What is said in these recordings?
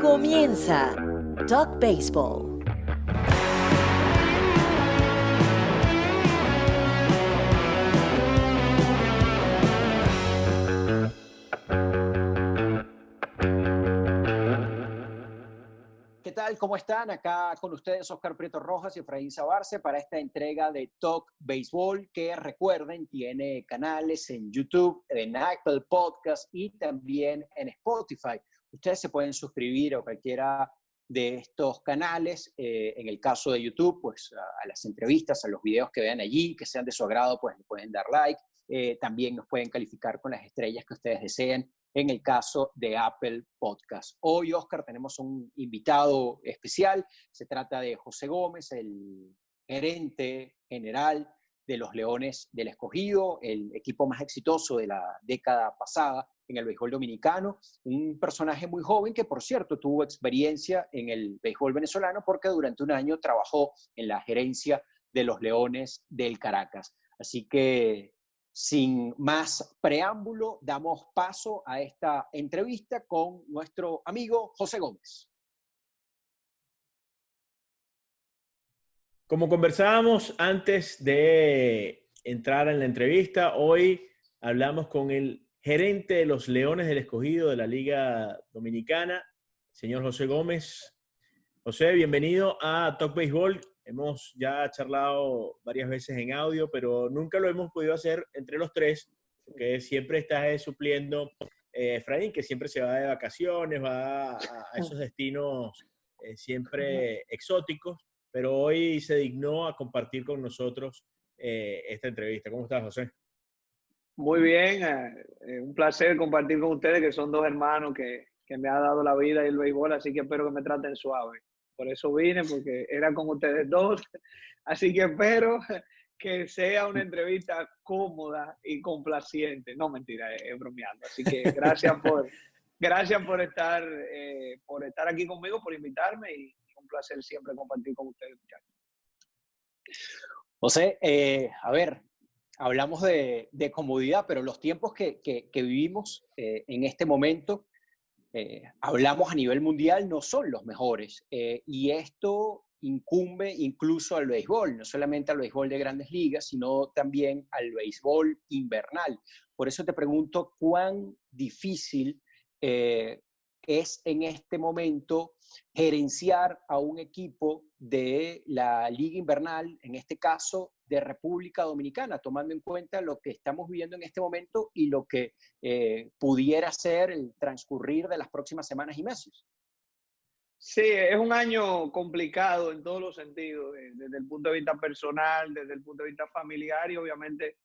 Comienza Talk Baseball. ¿Qué tal? ¿Cómo están? Acá con ustedes Oscar Prieto Rojas y Efraín Sabarce para esta entrega de Talk Baseball, que recuerden tiene canales en YouTube, en Apple Podcast y también en Spotify. Ustedes se pueden suscribir a cualquiera de estos canales. En el caso de YouTube, pues a las entrevistas, a los videos que vean allí, que sean de su agrado, pues le pueden dar like. También nos pueden calificar con las estrellas que ustedes deseen en el caso de Apple Podcast. Hoy, Oscar, tenemos un invitado especial. Se trata de José Gómez, el gerente general de los Leones del Escogido, el equipo más exitoso de la década pasada en el béisbol dominicano. Un personaje muy joven que, por cierto, tuvo experiencia en el béisbol venezolano porque durante un año trabajó en la gerencia de los Leones del Caracas. Así que, sin más preámbulo, damos paso a esta entrevista con nuestro amigo José Gómez. Como conversábamos antes de entrar en la entrevista, hoy hablamos con el gerente de los Leones del Escogido de la Liga Dominicana, señor José Gómez. José, bienvenido a Talk Baseball. Hemos ya charlado varias veces en audio, pero nunca lo hemos podido hacer entre los tres, porque siempre estás supliendo Efraín, que siempre se va de vacaciones, va a esos destinos siempre exóticos, pero hoy se dignó a compartir con nosotros esta entrevista. ¿Cómo estás, José? Muy bien, un placer compartir con ustedes, que son dos hermanos que me ha dado la vida y el béisbol, así que espero que me traten suave. Por eso vine, porque era con ustedes dos, así que espero que sea una entrevista cómoda y complaciente. No, mentira, es bromeando. Así que gracias por estar aquí conmigo, por invitarme, y un placer siempre compartir con ustedes, muchachos. José, a ver, hablamos de comodidad, pero los tiempos que vivimos en este momento, hablamos a nivel mundial, no son los mejores. Y esto incumbe incluso al béisbol, no solamente al béisbol de grandes ligas, sino también al béisbol invernal. Por eso te pregunto cuán difícil es en este momento gerenciar a un equipo de la Liga Invernal, en este caso de República Dominicana, tomando en cuenta lo que estamos viviendo en este momento y lo que pudiera ser el transcurrir de las próximas semanas y meses. Sí, es un año complicado en todos los sentidos, desde el punto de vista personal, desde el punto de vista familiar y obviamente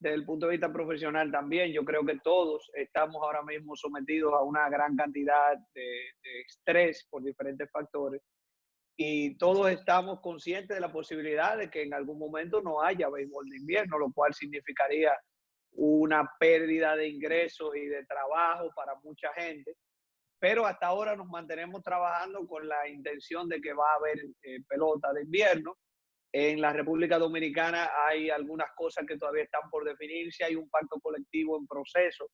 desde el punto de vista profesional también. Yo creo que todos estamos ahora mismo sometidos a una gran cantidad de estrés por diferentes factores y todos estamos conscientes de la posibilidad de que en algún momento no haya béisbol de invierno, lo cual significaría una pérdida de ingresos y de trabajo para mucha gente. Pero hasta ahora nos mantenemos trabajando con la intención de que va a haber pelota de invierno. En la República Dominicana hay algunas cosas que todavía están por definirse. Hay un pacto colectivo en proceso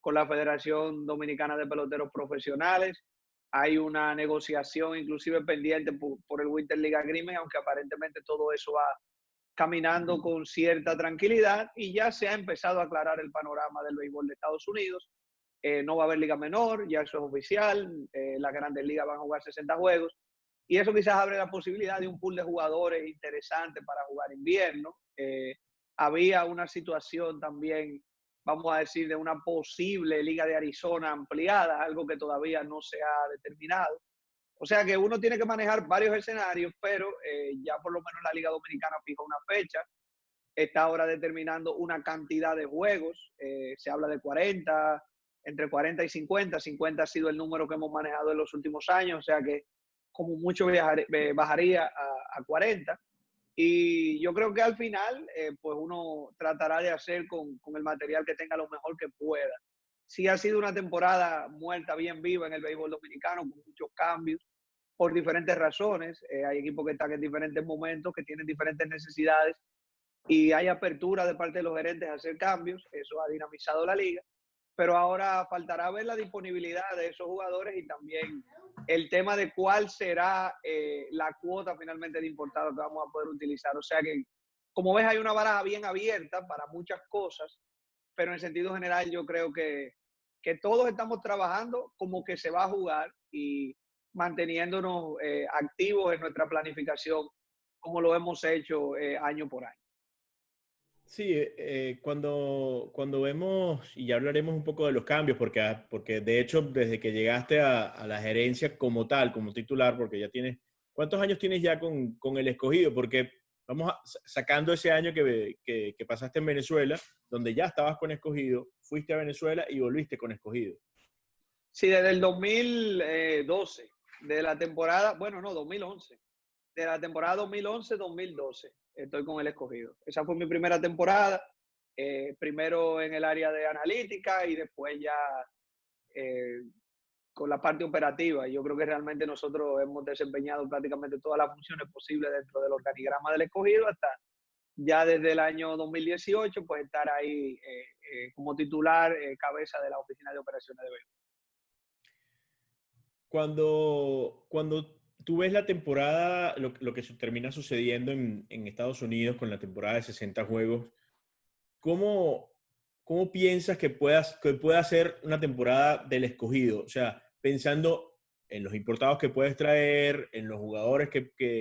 con la Federación Dominicana de Peloteros Profesionales. Hay una negociación inclusive pendiente por el Winter League Agreement, aunque aparentemente todo eso va caminando con cierta tranquilidad y ya se ha empezado a aclarar el panorama del béisbol de Estados Unidos. No va a haber liga menor, ya eso es oficial. Las grandes ligas van a jugar 60 juegos y eso quizás abre la posibilidad de un pool de jugadores interesante para jugar invierno. Había una situación también, vamos a decir, de una posible liga de Arizona ampliada, algo que todavía no se ha determinado. O sea que uno tiene que manejar varios escenarios, pero ya por lo menos la Liga Dominicana fijó una fecha. Está ahora determinando una cantidad de juegos. Se habla de 40, entre 40 y 50. 50 ha sido el número que hemos manejado en los últimos años, o sea que como mucho bajaría a 40. Y yo creo que al final, pues uno tratará de hacer con el material que tenga lo mejor que pueda. Sí ha sido una temporada muerta, bien viva en el béisbol dominicano, con muchos cambios, por diferentes razones. Hay equipos que están en diferentes momentos, que tienen diferentes necesidades, y hay apertura de parte de los gerentes a hacer cambios. Eso ha dinamizado la liga. pero ahora faltará ver la disponibilidad de esos jugadores y también el tema de cuál será la cuota finalmente de importados que vamos a poder utilizar. O sea que, como ves, hay una baraja bien abierta para muchas cosas, pero en sentido general yo creo que todos estamos trabajando como que se va a jugar y manteniéndonos activos en nuestra planificación como lo hemos hecho año por año. Sí, cuando vemos, y ya hablaremos un poco de los cambios, porque de hecho desde que llegaste a la gerencia como tal, como titular, porque ya tienes, ¿cuántos años tienes ya con el escogido? Porque vamos sacando ese año que pasaste en Venezuela, donde ya estabas con escogido, fuiste a Venezuela y volviste con escogido. Sí, desde el 2012, de la temporada, bueno, no, 2011, de la temporada 2011-2012, estoy con el escogido. Esa fue mi primera temporada, primero en el área de analítica y después ya eh, con la parte operativa. Yo creo que realmente nosotros hemos desempeñado prácticamente todas las funciones posibles dentro del organigrama del escogido hasta ya desde el año 2018, pues estar ahí como titular, cabeza de la oficina de operaciones de béisbol. Cuando tú ves la temporada, lo que termina sucediendo en Estados Unidos con la temporada de 60 juegos, ¿cómo, cómo piensas que pueda ser una temporada del escogido? O sea, pensando en los importados que puedes traer, en los jugadores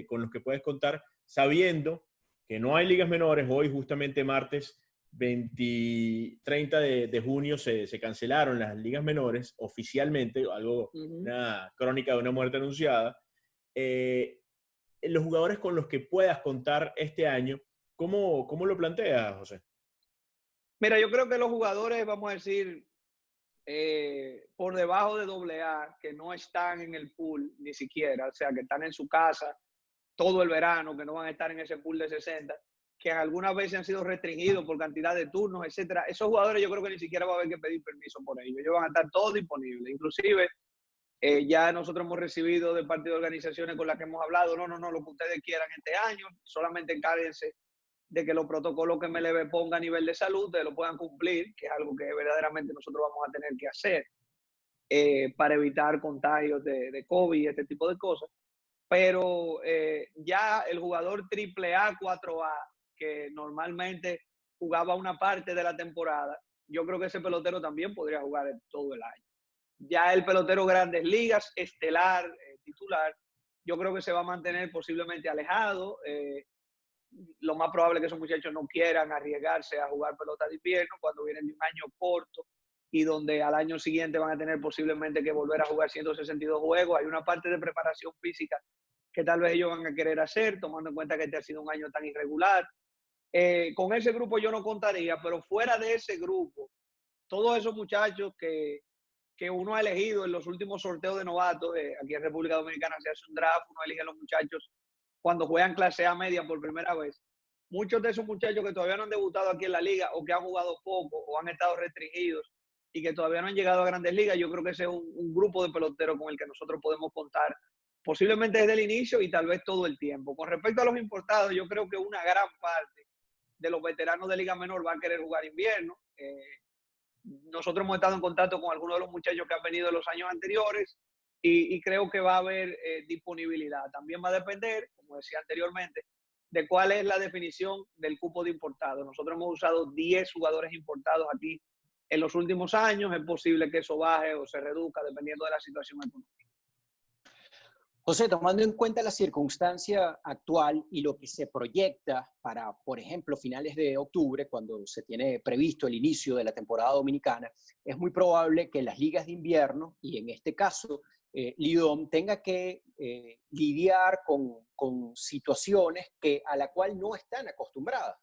con los que puedes contar, sabiendo que no hay ligas menores. Hoy, justamente martes 30 de junio, se cancelaron las ligas menores oficialmente, una crónica de una muerte anunciada. Eh, los jugadores con los que puedas contar este año, ¿cómo lo planteas, José? Mira, yo creo que los jugadores, vamos a decir, por debajo de AA, que no están en el pool ni siquiera, o sea, que están en su casa todo el verano, que no van a estar en ese pool de 60, que algunas veces han sido restringidos por cantidad de turnos, etcétera. Esos jugadores yo creo que ni siquiera va a haber que pedir permiso por ellos. Ellos van a estar todos disponibles. Inclusive, ya nosotros hemos recibido de parte de organizaciones con las que hemos hablado, no, lo que ustedes quieran este año, solamente encárguense de que los protocolos que MLB ponga a nivel de salud ustedes lo puedan cumplir, que es algo que verdaderamente nosotros vamos a tener que hacer para evitar contagios de COVID y este tipo de cosas. Pero ya el jugador AAA, 4A, que normalmente jugaba una parte de la temporada, yo creo que ese pelotero también podría jugar todo el año. Ya el pelotero Grandes Ligas, estelar, titular, yo creo que se va a mantener posiblemente alejado. Lo más probable es que esos muchachos no quieran arriesgarse a jugar pelota de invierno cuando vienen de un año corto y donde al año siguiente van a tener posiblemente que volver a jugar 162 juegos. Hay una parte de preparación física que tal vez ellos van a querer hacer, tomando en cuenta que este ha sido un año tan irregular. Con ese grupo yo no contaría, pero fuera de ese grupo, todos esos muchachos que uno ha elegido en los últimos sorteos de novatos, aquí en República Dominicana se hace un draft, uno elige a los muchachos cuando juegan clase A media por primera vez. Muchos de esos muchachos que todavía no han debutado aquí en la liga o que han jugado poco o han estado restringidos y que todavía no han llegado a Grandes Ligas, yo creo que ese es un grupo de peloteros con el que nosotros podemos contar posiblemente desde el inicio y tal vez todo el tiempo. Con respecto a los importados, yo creo que una gran parte de los veteranos de Liga Menor van a querer jugar invierno. Nosotros hemos estado en contacto con algunos de los muchachos que han venido en los años anteriores y creo que va a haber disponibilidad. También va a depender, como decía anteriormente, de cuál es la definición del cupo de importados. Nosotros hemos usado 10 jugadores importados aquí en los últimos años. Es posible que eso baje o se reduzca dependiendo de la situación económica. José, tomando en cuenta la circunstancia actual y lo que se proyecta para, por ejemplo, finales de octubre, cuando se tiene previsto el inicio de la temporada dominicana, es muy probable que las ligas de invierno, y en este caso Lidom, tenga que lidiar con situaciones a la cual no están acostumbradas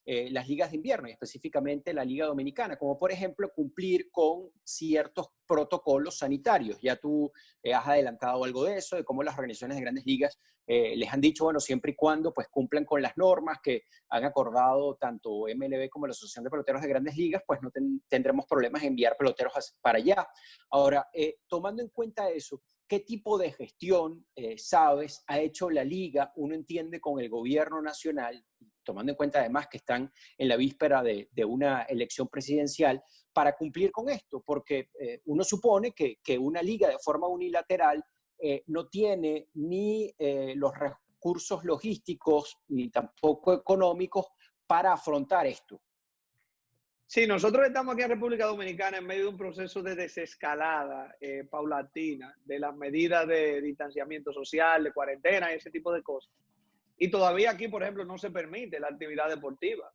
las ligas de invierno, y específicamente la Liga Dominicana, como por ejemplo cumplir con ciertos protocolos sanitarios. Ya tú has adelantado algo de eso, de cómo las organizaciones de grandes ligas les han dicho, bueno, siempre y cuando pues cumplan con las normas que han acordado tanto MLB como la Asociación de Peloteros de Grandes Ligas, pues no tendremos problemas en enviar peloteros para allá. Ahora, tomando en cuenta eso, ¿qué tipo de gestión, sabes, ha hecho la liga, uno entiende, con el gobierno nacional, tomando en cuenta además que están en la víspera de una elección presidencial, para cumplir con esto, porque uno supone que una liga de forma unilateral no tiene ni los recursos logísticos ni tampoco económicos para afrontar esto. Sí, nosotros estamos aquí en República Dominicana en medio de un proceso de desescalada paulatina de las medidas de distanciamiento social, de cuarentena y ese tipo de cosas. Y todavía aquí, por ejemplo, no se permite la actividad deportiva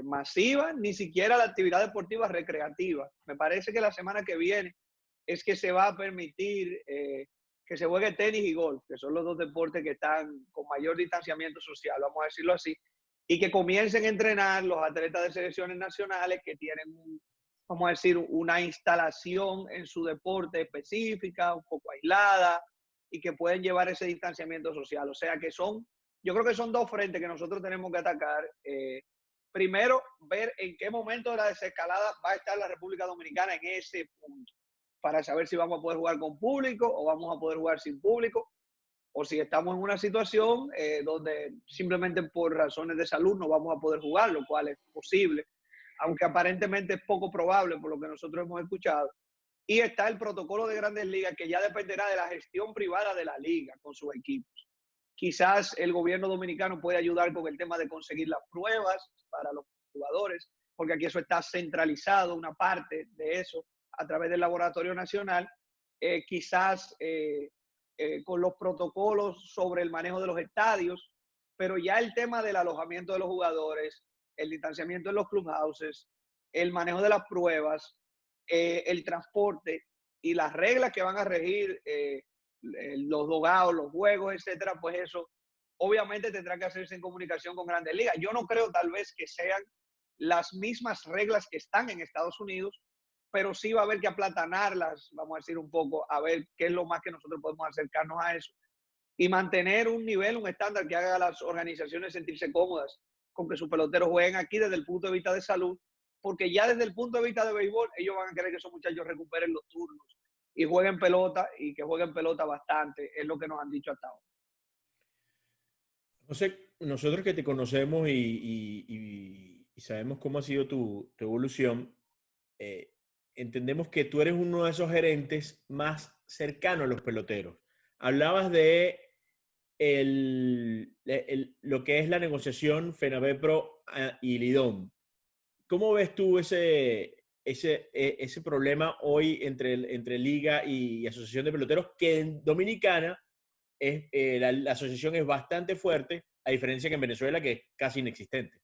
masiva, ni siquiera la actividad deportiva recreativa. Me parece que la semana que viene es que se va a permitir que se juegue tenis y golf, que son los dos deportes que están con mayor distanciamiento social, vamos a decirlo así, y que comiencen a entrenar los atletas de selecciones nacionales que tienen, vamos a decir, una instalación en su deporte específica, un poco aislada, y que pueden llevar ese distanciamiento social. O sea que yo creo que son dos frentes que nosotros tenemos que atacar. Primero, ver en qué momento de la desescalada va a estar la República Dominicana en ese punto, para saber si vamos a poder jugar con público o vamos a poder jugar sin público, o si estamos en una situación donde simplemente por razones de salud no vamos a poder jugar, lo cual es posible, aunque aparentemente es poco probable por lo que nosotros hemos escuchado. Y está el protocolo de Grandes Ligas, que ya dependerá de la gestión privada de la liga con sus equipos. Quizás el gobierno dominicano puede ayudar con el tema de conseguir las pruebas para los jugadores, porque aquí eso está centralizado, una parte de eso, a través del Laboratorio Nacional. Quizás con los protocolos sobre el manejo de los estadios, pero ya el tema del alojamiento de los jugadores, el distanciamiento en los clubhouses, el manejo de las pruebas, el transporte y las reglas que van a regir los dogados, los juegos, etcétera, pues eso obviamente tendrá que hacerse en comunicación con Grandes Ligas. Yo no creo tal vez que sean las mismas reglas que están en Estados Unidos, pero sí va a haber que aplatanarlas, vamos a decir un poco, a ver qué es lo más que nosotros podemos acercarnos a eso y mantener un nivel, un estándar que haga a las organizaciones sentirse cómodas con que sus peloteros jueguen aquí desde el punto de vista de salud, porque ya desde el punto de vista de béisbol, ellos van a querer que esos muchachos recuperen los turnos y jueguen pelota, y que jueguen pelota bastante, es lo que nos han dicho hasta ahora. José, nosotros que te conocemos y sabemos cómo ha sido tu evolución, entendemos que tú eres uno de esos gerentes más cercanos a los peloteros. Hablabas de lo que es la negociación FENAVEPRO y Lidom. ¿Cómo ves tú ese problema hoy entre Liga y Asociación de Peloteros, que en Dominicana la asociación es bastante fuerte, a diferencia que en Venezuela, que es casi inexistente?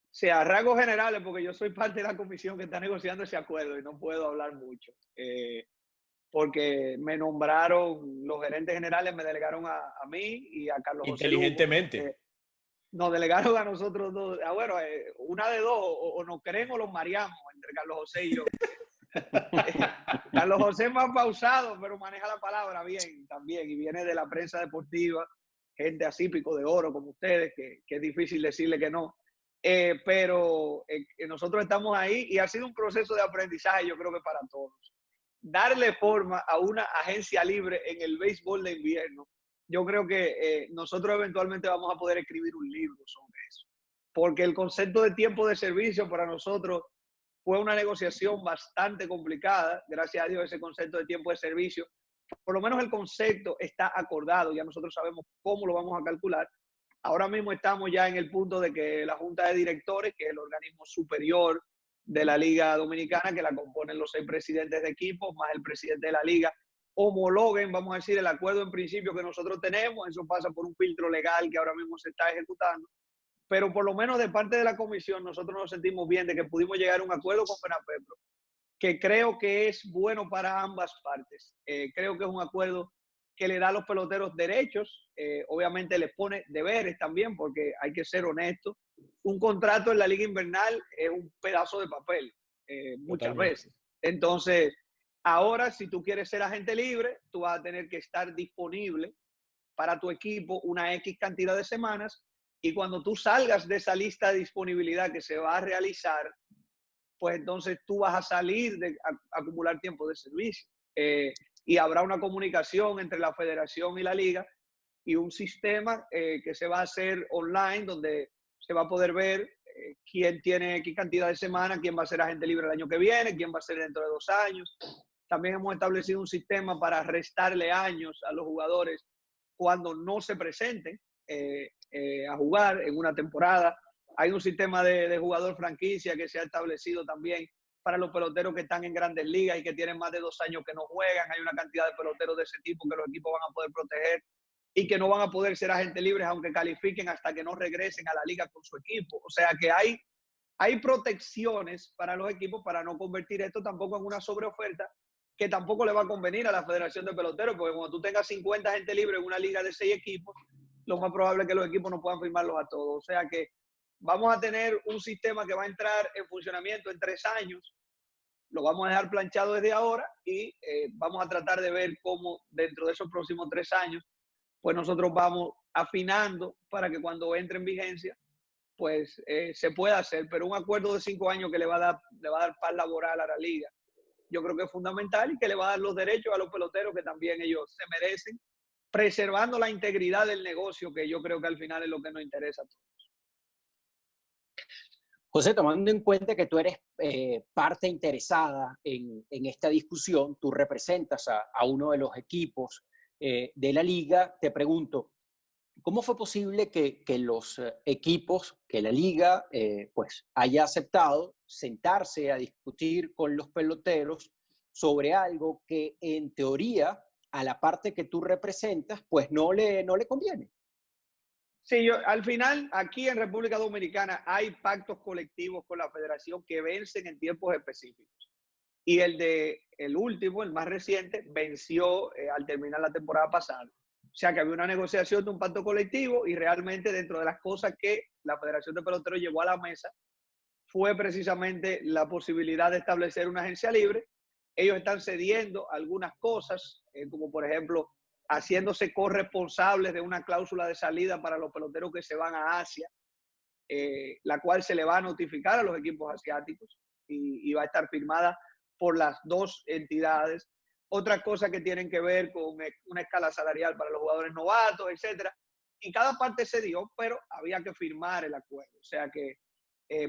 Sí, a rasgos generales, porque yo soy parte de la comisión que está negociando ese acuerdo y no puedo hablar mucho, porque me nombraron, los gerentes generales me delegaron a mí y a Carlos José Lugo. Inteligentemente. Nos delegaron a nosotros dos. Bueno, una de dos, o nos creen o los mareamos entre Carlos José y yo. Carlos José es más pausado, pero maneja la palabra bien también, y viene de la prensa deportiva, gente así, pico de oro como ustedes, que es difícil decirle que no. Pero nosotros estamos ahí y ha sido un proceso de aprendizaje, yo creo que para todos. Darle forma a una agencia libre en el béisbol de invierno, yo creo que nosotros eventualmente vamos a poder escribir un libro sobre eso, porque el concepto de tiempo de servicio para nosotros fue una negociación bastante complicada. Gracias a Dios ese concepto de tiempo de servicio, por lo menos el concepto está acordado, ya nosotros sabemos cómo lo vamos a calcular. Ahora mismo estamos ya en el punto de que la Junta de Directores, que es el organismo superior de la Liga Dominicana, que la componen los 6 presidentes de equipos, más el presidente de la Liga, homologuen, vamos a decir, el acuerdo en principio que nosotros tenemos. Eso pasa por un filtro legal que ahora mismo se está ejecutando. Pero por lo menos de parte de la comisión, nosotros nos sentimos bien de que pudimos llegar a un acuerdo con FENAVEPRO, que creo que es bueno para ambas partes. Creo que es un acuerdo que le da a los peloteros derechos, obviamente les pone deberes también, porque hay que ser honesto. Un contrato en la liga invernal es un pedazo de papel, muchas veces. Entonces, ahora, si tú quieres ser agente libre, tú vas a tener que estar disponible para tu equipo una X cantidad de semanas, y cuando tú salgas de esa lista de disponibilidad que se va a realizar, pues entonces tú vas a salir de acumular tiempo de servicio. Y habrá una comunicación entre la federación y la liga y un sistema que se va a hacer online, donde se va a poder ver quién tiene qué cantidad de semanas, quién va a ser agente libre el año que viene, quién va a ser dentro de 2 años. También hemos establecido un sistema para restarle años a los jugadores cuando no se presenten a jugar en una temporada. Hay un sistema de jugador franquicia que se ha establecido también para los peloteros que están en grandes ligas y que tienen más de 2 años que no juegan. Hay una cantidad de peloteros de ese tipo que los equipos van a poder proteger y que no van a poder ser agentes libres aunque califiquen hasta que no regresen a la liga con su equipo. O sea que hay protecciones para los equipos para no convertir esto tampoco en una sobreoferta que tampoco le va a convenir a la Federación de Peloteros, porque cuando tú tengas 50 agentes libres en una liga de 6 equipos, lo más probable es que los equipos no puedan firmarlos a todos. O sea que vamos a tener un sistema que va a entrar en funcionamiento en 3 años, lo vamos a dejar planchado desde ahora y vamos a tratar de ver cómo dentro de esos próximos 3 años, pues nosotros vamos afinando para que cuando entre en vigencia, pues se pueda hacer. Pero un acuerdo de 5 años que le va a dar paz laboral a la liga, yo creo que es fundamental y que le va a dar los derechos a los peloteros que también ellos se merecen, preservando la integridad del negocio, que yo creo que al final es lo que nos interesa a todos. José, tomando en cuenta que tú eres parte interesada en esta discusión, tú representas a uno de los equipos de la liga, te pregunto, ¿cómo fue posible que los equipos, que la liga, pues haya aceptado sentarse a discutir con los peloteros sobre algo que en teoría a la parte que tú representas, pues no le conviene? Sí, al final, aquí en República Dominicana hay pactos colectivos con la federación que vencen en tiempos específicos. Y el último, el más reciente, venció al terminar la temporada pasada. O sea que había una negociación de un pacto colectivo y realmente dentro de las cosas que la Federación de Peloteros llevó a la mesa fue precisamente la posibilidad de establecer una agencia libre. Ellos están cediendo algunas cosas, como por ejemplo haciéndose corresponsables de una cláusula de salida para los peloteros que se van a Asia, la cual se le va a notificar a los equipos asiáticos y va a estar firmada por las 2 entidades. Otras cosas que tienen que ver con una escala salarial para los jugadores novatos, etcétera. Y cada parte se dio, pero había que firmar el acuerdo. O sea que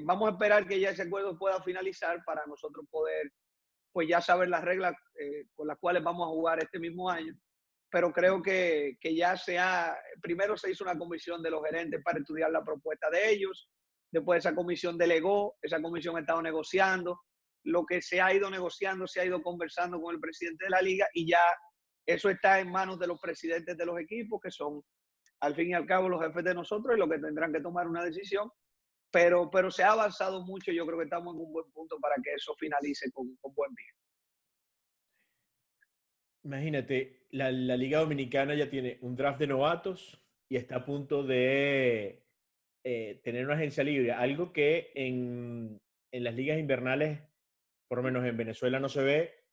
vamos a esperar que ya ese acuerdo pueda finalizar para nosotros poder, pues ya saber las reglas con las cuales vamos a jugar este mismo año. Pero creo que ya primero se hizo una comisión de los gerentes para estudiar la propuesta de ellos, después esa comisión delegó, esa comisión ha estado negociando, lo que se ha ido negociando, se ha ido conversando con el presidente de la liga y ya eso está en manos de los presidentes de los equipos, que son al fin y al cabo los jefes de nosotros y los que tendrán que tomar una decisión, pero se ha avanzado mucho, yo creo que estamos en un buen punto para que eso finalice con buen pie. Imagínate, la Liga Dominicana ya tiene un draft de novatos y está a punto de tener una agencia libre, algo que en las ligas invernales, por lo menos en Venezuela no se ve,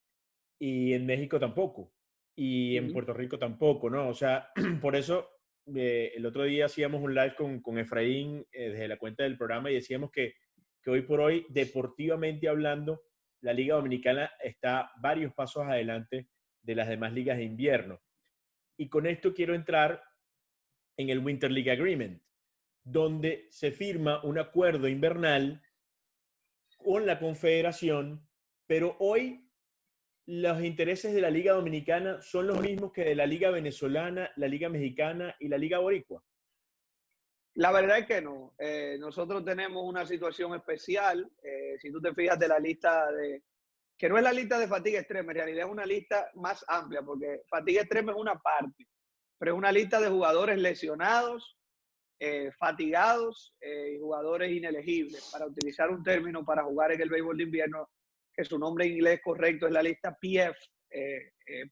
y en México tampoco, y en Puerto Rico tampoco, ¿no? O sea, por eso el otro día hacíamos un live con Efraín desde la cuenta del programa y decíamos que hoy por hoy, deportivamente hablando, la Liga Dominicana está varios pasos adelante de las demás ligas de invierno. Y con esto quiero entrar en el Winter League Agreement, donde se firma un acuerdo invernal con la Confederación, pero hoy los intereses de la Liga Dominicana son los mismos que de la Liga Venezolana, la Liga Mexicana y la Liga Boricua. La verdad es que no. Nosotros tenemos una situación especial. Si tú te fijas de la lista que no es la lista de fatiga extrema, en realidad es una lista más amplia, porque fatiga extrema es una parte, pero es una lista de jugadores lesionados, fatigados y jugadores inelegibles, para utilizar un término para jugar en el béisbol de invierno, que su nombre en inglés correcto es la lista PF,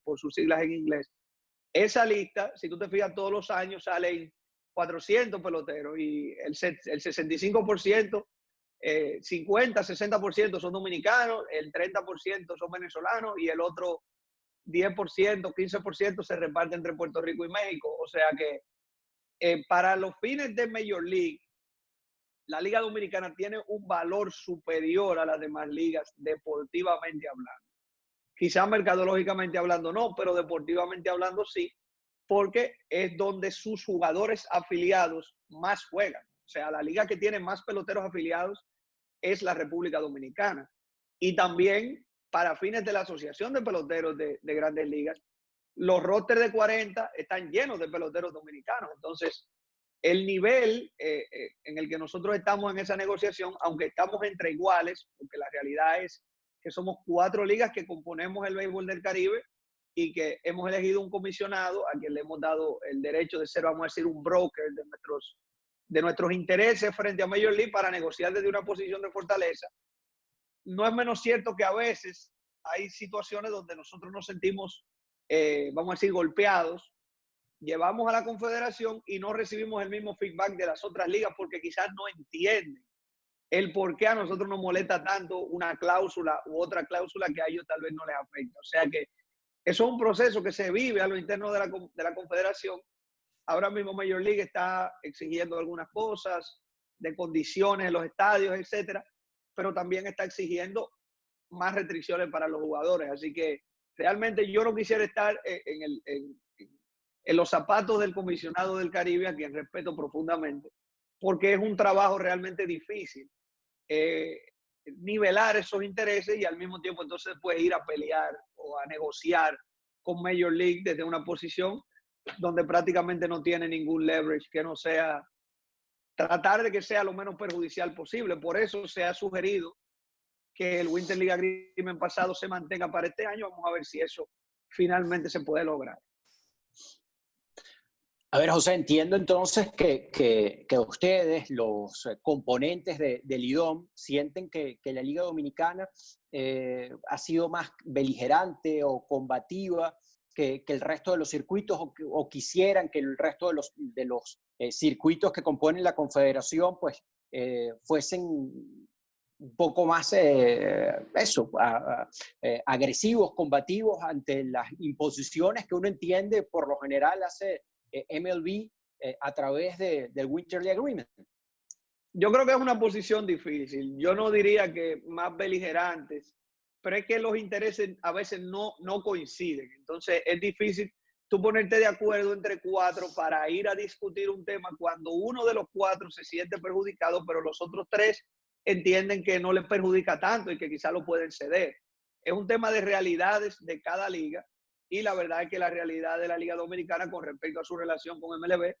por sus siglas en inglés. Esa lista, si tú te fijas, todos los años salen 400 peloteros y el 65%, 50-60% son dominicanos, el 30% son venezolanos y el otro 10%, 15% se reparte entre Puerto Rico y México. O sea que para los fines de Major League, la Liga Dominicana tiene un valor superior a las demás ligas deportivamente hablando. Quizás mercadológicamente hablando no, pero deportivamente hablando sí, porque es donde sus jugadores afiliados más juegan. O sea, la liga que tiene más peloteros afiliados es la República Dominicana. Y también, para fines de la Asociación de Peloteros de Grandes Ligas, los rosters de 40 están llenos de peloteros dominicanos. Entonces, el nivel en el que nosotros estamos en esa negociación, aunque estamos entre iguales, porque la realidad es que somos 4 ligas que componemos el béisbol del Caribe y que hemos elegido un comisionado a quien le hemos dado el derecho de ser, vamos a decir, un broker de nuestros intereses frente a Major League para negociar desde una posición de fortaleza. No es menos cierto que a veces hay situaciones donde nosotros nos sentimos, vamos a decir, golpeados. Llevamos a la confederación y no recibimos el mismo feedback de las otras ligas porque quizás no entienden el por qué a nosotros nos molesta tanto una cláusula u otra cláusula que a ellos tal vez no les afecta. O sea que eso es un proceso que se vive a lo interno de la confederación. Ahora mismo Major League está exigiendo algunas cosas de condiciones en los estadios, etcétera, pero también está exigiendo más restricciones para los jugadores. Así que realmente yo no quisiera estar en los zapatos del comisionado del Caribe, a quien respeto profundamente, porque es un trabajo realmente difícil nivelar esos intereses y al mismo tiempo entonces puedes ir a pelear o a negociar con Major League desde una posición donde prácticamente no tiene ningún leverage que no sea tratar de que sea lo menos perjudicial posible. Por eso se ha sugerido que el Winter League Agreement pasado se mantenga para este año. Vamos a ver si eso finalmente se puede lograr. A ver, José, entiendo entonces que ustedes, los componentes del IDOM, sienten que la Liga Dominicana ha sido más beligerante o combativa que el resto de los circuitos o quisieran que el resto de los circuitos que componen la Confederación pues fuesen un poco más agresivos, combativos ante las imposiciones que uno entiende por lo general hace MLB a través del Winter League Agreement. Yo creo que es una posición difícil. Yo no diría que más beligerantes, pero es que los intereses a veces no coinciden. Entonces es difícil tú ponerte de acuerdo entre 4 para ir a discutir un tema cuando uno de los 4 se siente perjudicado, pero los otros 3 entienden que no les perjudica tanto y que quizás lo pueden ceder. Es un tema de realidades de cada liga. Y la verdad es que la realidad de la Liga Dominicana con respecto a su relación con MLB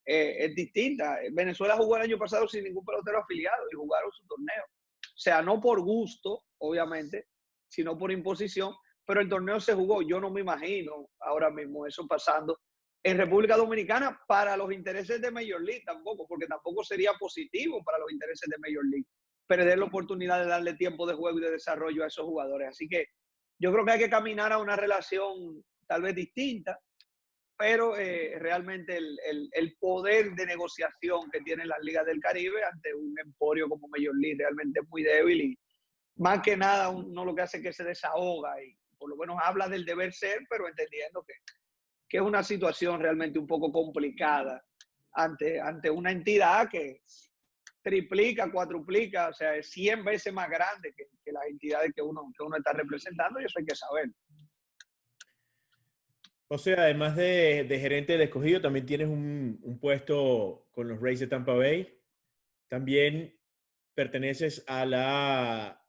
es distinta. Venezuela jugó el año pasado sin ningún pelotero afiliado y jugaron su torneo. O sea, no por gusto, obviamente, sino por imposición, pero el torneo se jugó. Yo no me imagino ahora mismo eso pasando en República Dominicana para los intereses de Major League tampoco, porque tampoco sería positivo para los intereses de Major League perder la oportunidad de darle tiempo de juego y de desarrollo a esos jugadores. Así que yo creo que hay que caminar a una relación tal vez distinta, pero realmente el poder de negociación que tienen las ligas del Caribe ante un emporio como Major League realmente es muy débil y más que nada uno lo que hace es que se desahoga y por lo menos habla del deber ser, pero entendiendo que es una situación realmente un poco complicada ante una entidad que triplica, cuatruplica, o sea, es 100 veces más grande que las entidades que uno está representando y eso hay que saber. O sea, además de gerente del escogido, también tienes un puesto con los Rays de Tampa Bay. También perteneces al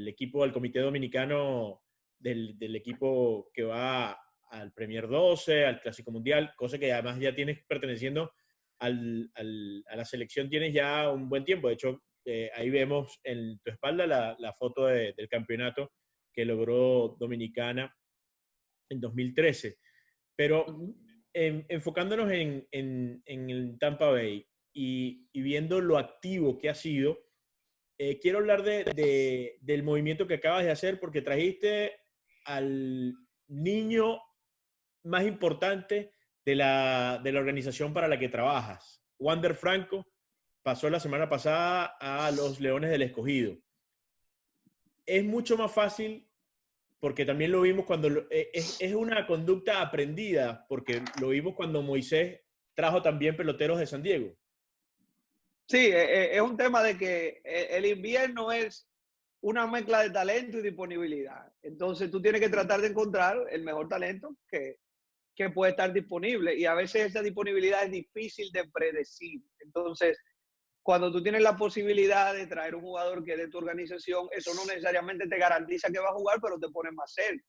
equipo, al comité dominicano del equipo que va al Premier 12, al Clásico Mundial, cosa que además ya tienes perteneciendo a la selección, tienes ya un buen tiempo. De hecho, ahí vemos en tu espalda la foto del campeonato que logró Dominicana en 2013. Pero enfocándonos en el Tampa Bay y viendo lo activo que ha sido, quiero hablar del movimiento que acabas de hacer porque trajiste al niño más importante de la organización para la que trabajas. Wander Franco pasó la semana pasada a los Leones del Escogido. Es mucho más fácil, porque también lo vimos cuando es una conducta aprendida, porque lo vimos cuando Moisés trajo también peloteros de San Diego. Sí, es un tema de que el invierno es una mezcla de talento y disponibilidad. Entonces tú tienes que tratar de encontrar el mejor talento que puede estar disponible y a veces esa disponibilidad es difícil de predecir, es Entonces, cuando tú tienes la posibilidad de traer un jugador que es de tu organización, eso no necesariamente te garantiza que va a jugar, pero te pone más cerca.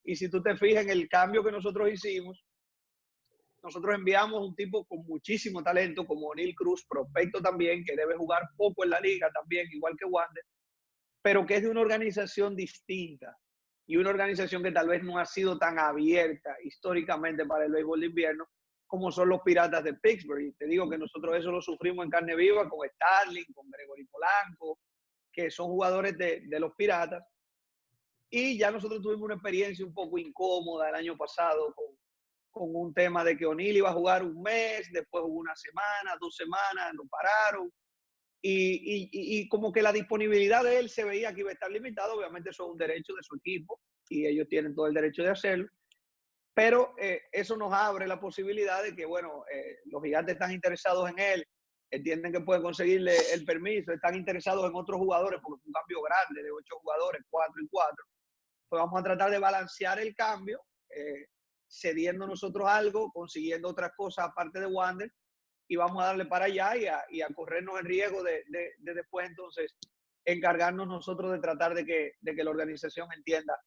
Y si tú te fijas en el cambio que nosotros hicimos, nosotros enviamos un tipo con muchísimo talento como O'Neal Cruz, prospecto también, que debe jugar poco en la liga también, igual que Wander, pero que es de una organización distinta y una organización que tal vez no ha sido tan abierta históricamente para el béisbol de invierno como son los Piratas de Pittsburgh. Y te digo que nosotros eso lo sufrimos en carne viva con Starling, con Gregory Polanco, que son jugadores de los Piratas. Y ya nosotros tuvimos una experiencia un poco incómoda el año pasado con un tema de que O'Neal iba a jugar un mes, después hubo una semana, 2 semanas, lo pararon. Y como que la disponibilidad de él se veía que iba a estar limitada. Obviamente eso es un derecho de su equipo y ellos tienen todo el derecho de hacerlo. Pero eso nos abre la posibilidad de que, bueno, los Gigantes están interesados en él, entienden que pueden conseguirle el permiso, están interesados en otros jugadores porque es un cambio grande de 8 jugadores, 4 y 4. Pues vamos a tratar de balancear el cambio, cediendo nosotros algo, consiguiendo otras cosas aparte de Wander, y vamos a darle para allá y a corrernos el riesgo de después entonces encargarnos nosotros de tratar de que la organización entienda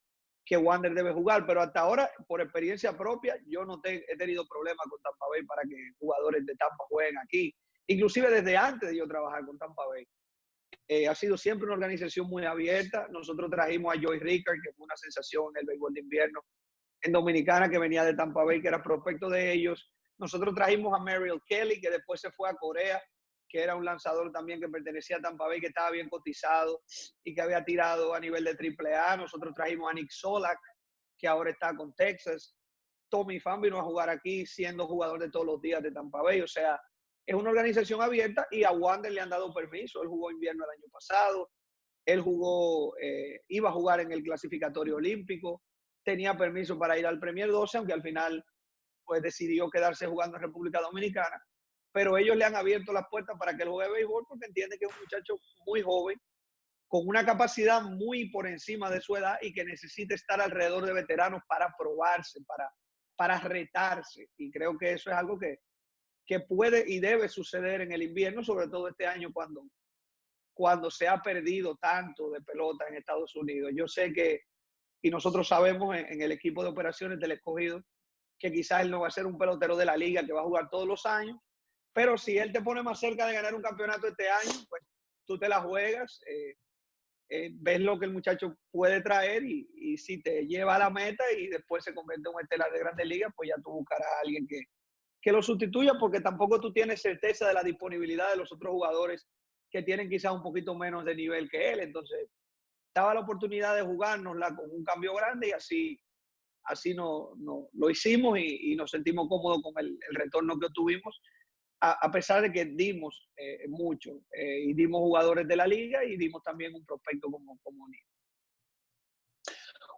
que Wander debe jugar. Pero hasta ahora, por experiencia propia, yo no he tenido problemas con Tampa Bay para que jugadores de Tampa jueguen aquí. Inclusive desde antes de yo trabajar con Tampa Bay. Ha sido siempre una organización muy abierta. Nosotros trajimos a Joey Rickard, que fue una sensación en el béisbol de invierno en Dominicana, que venía de Tampa Bay, que era prospecto de ellos. Nosotros trajimos a Merrill Kelly, que después se fue a Corea, que era un lanzador también que pertenecía a Tampa Bay, que estaba bien cotizado y que había tirado a nivel de AAA. Nosotros trajimos a Nick Solak, que ahora está con Texas. Tommy Pham vino a jugar aquí siendo jugador de todos los días de Tampa Bay. O sea, es una organización abierta y a Wander le han dado permiso. Él jugó invierno el año pasado. Él iba a jugar en el clasificatorio olímpico. Tenía permiso para ir al Premier 12, aunque al final pues decidió quedarse jugando en República Dominicana. Pero ellos le han abierto las puertas para que él juegue béisbol porque entiende que es un muchacho muy joven, con una capacidad muy por encima de su edad y que necesita estar alrededor de veteranos para probarse, para retarse. Y creo que eso es algo que puede y debe suceder en el invierno, sobre todo este año cuando se ha perdido tanto de pelota en Estados Unidos. Yo sé que, y nosotros sabemos en el equipo de operaciones del Escogido, que quizás él no va a ser un pelotero de la liga que va a jugar todos los años, pero si él te pone más cerca de ganar un campeonato este año, pues tú te la juegas, ves lo que el muchacho puede traer y si te lleva a la meta y después se convierte en un estelar de Grandes Ligas, pues ya tú buscarás a alguien que lo sustituya, porque tampoco tú tienes certeza de la disponibilidad de los otros jugadores que tienen quizás un poquito menos de nivel que él. Entonces, estaba la oportunidad de jugárnosla con un cambio grande y así no lo hicimos y nos sentimos cómodos con el retorno que obtuvimos, a pesar de que dimos mucho y dimos jugadores de la liga y dimos también un prospecto como O'Neal.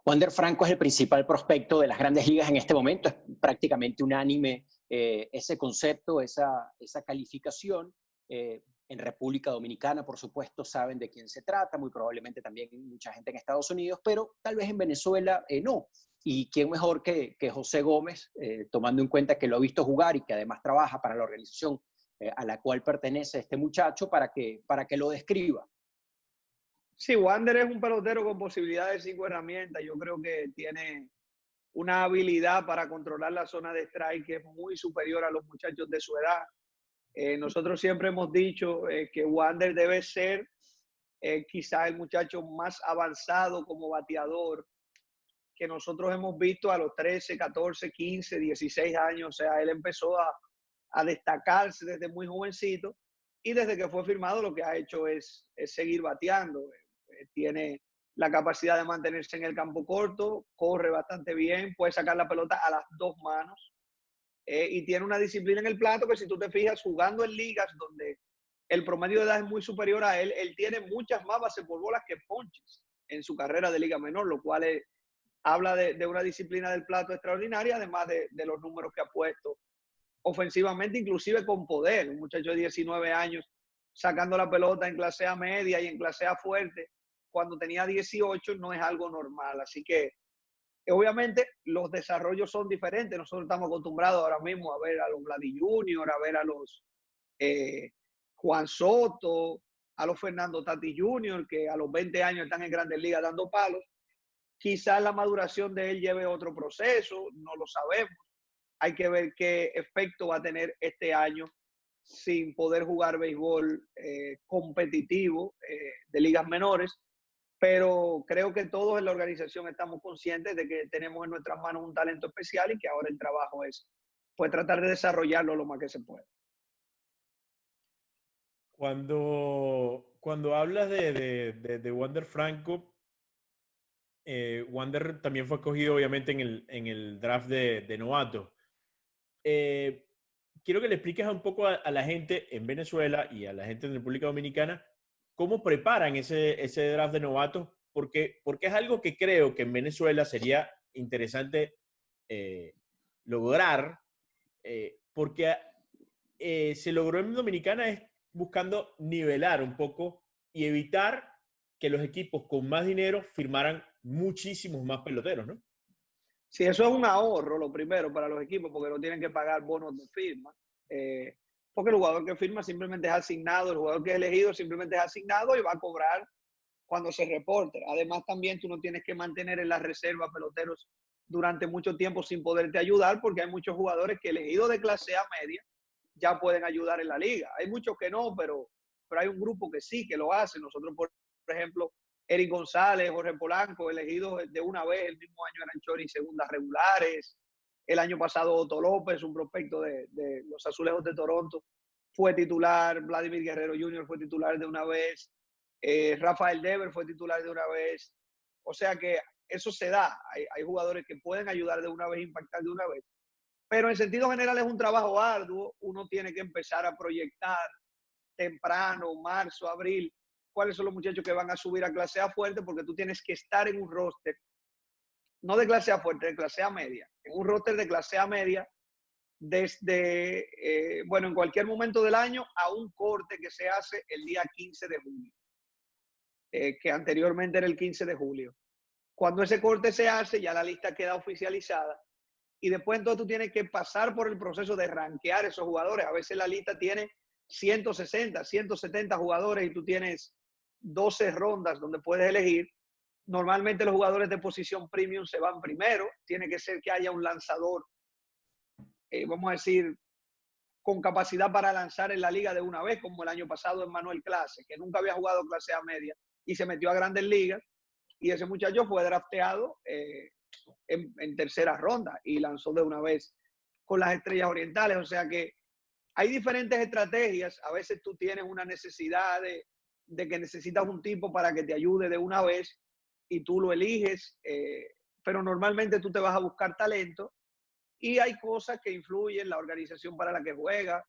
Wander Franco es el principal prospecto de las Grandes Ligas en este momento. Es prácticamente unánime ese concepto, esa calificación. En República Dominicana, por supuesto, saben de quién se trata, muy probablemente también mucha gente en Estados Unidos, pero tal vez en Venezuela no. Y quién mejor que José Gómez, tomando en cuenta que lo ha visto jugar y que además trabaja para la organización a la cual pertenece este muchacho, para que lo describa. Sí, Wander es un pelotero con posibilidades de 5 herramientas. Yo creo que tiene una habilidad para controlar la zona de strike que es muy superior a los muchachos de su edad. Nosotros siempre hemos dicho que Wander debe ser quizá el muchacho más avanzado como bateador que nosotros hemos visto a los 13, 14, 15, 16 años. O sea, él empezó a destacarse desde muy jovencito y desde que fue firmado lo que ha hecho es seguir bateando. Tiene la capacidad de mantenerse en el campo corto, corre bastante bien, puede sacar la pelota a las 2 manos. Y tiene una disciplina en el plato que si tú te fijas jugando en ligas donde el promedio de edad es muy superior a él, él tiene muchas más bases por bolas que ponches en su carrera de liga menor, lo cual habla de una disciplina del plato extraordinaria, además de los números que ha puesto ofensivamente, inclusive con poder. Un muchacho de 19 años sacando la pelota en clase A media y en clase A fuerte, cuando tenía 18 no es algo normal. Así que obviamente los desarrollos son diferentes. Nosotros estamos acostumbrados ahora mismo a ver a los Vladdy Jr., a ver a los Juan Soto, a los Fernando Tatis Jr., que a los 20 años están en Grandes Ligas dando palos. Quizás la maduración de él lleve otro proceso, no lo sabemos. Hay que ver qué efecto va a tener este año sin poder jugar béisbol competitivo de ligas menores. Pero creo que todos en la organización estamos conscientes de que tenemos en nuestras manos un talento especial y que ahora el trabajo es pues tratar de desarrollarlo lo más que se pueda. Cuando hablas de Wander Franco, Wander también fue escogido obviamente en el draft de novato. Quiero que le expliques un poco a la gente en Venezuela y a la gente en República Dominicana cómo preparan ese draft de novatos, porque es algo que creo que en Venezuela sería interesante lograr, porque se logró en Dominicana es buscando nivelar un poco y evitar que los equipos con más dinero firmaran muchísimos más peloteros, ¿no? Sí, eso es un ahorro, lo primero, para los equipos, porque no tienen que pagar bonos de firma. Porque el jugador que firma simplemente es asignado, el jugador que es elegido simplemente es asignado y va a cobrar cuando se reporte. Además, también tú no tienes que mantener en la reserva peloteros durante mucho tiempo sin poderte ayudar, porque hay muchos jugadores que elegidos de clase A media ya pueden ayudar en la liga. Hay muchos que no, pero hay un grupo que sí, que lo hace. Nosotros, por ejemplo, Eric González, Jorge Polanco, elegidos de una vez, el mismo año eran short y segundas regulares. El año pasado Otto López, un prospecto de los Azulejos de Toronto, fue titular. Vladimir Guerrero Jr. fue titular de una vez. Rafael Devers fue titular de una vez. O sea que eso se da. Hay jugadores que pueden ayudar de una vez, impactar de una vez. Pero en sentido general es un trabajo arduo. Uno tiene que empezar a proyectar temprano, marzo, abril, cuáles son los muchachos que van a subir a clase A fuerte, porque tú tienes que estar en un roster, no de clase A fuerte, de clase A media, en un roster de clase A media desde, en cualquier momento del año a un corte que se hace el día 15 de julio, que anteriormente era el 15 de julio. Cuando ese corte se hace, ya la lista queda oficializada y después entonces tú tienes que pasar por el proceso de rankear esos jugadores. A veces la lista tiene 160, 170 jugadores y tú tienes 12 rondas donde puedes elegir. Normalmente los jugadores de posición premium se van primero. Tiene que ser que haya un lanzador, vamos a decir, con capacidad para lanzar en la liga de una vez, como el año pasado en Manuel Clase, que nunca había jugado clase A media y se metió a Grandes Ligas. Y ese muchacho fue drafteado en tercera ronda y lanzó de una vez con las Estrellas Orientales. O sea que hay diferentes estrategias. A veces tú tienes una necesidad de que necesitas un tipo para que te ayude de una vez y tú lo eliges, pero normalmente tú te vas a buscar talento y hay cosas que influyen, la organización para la que juega,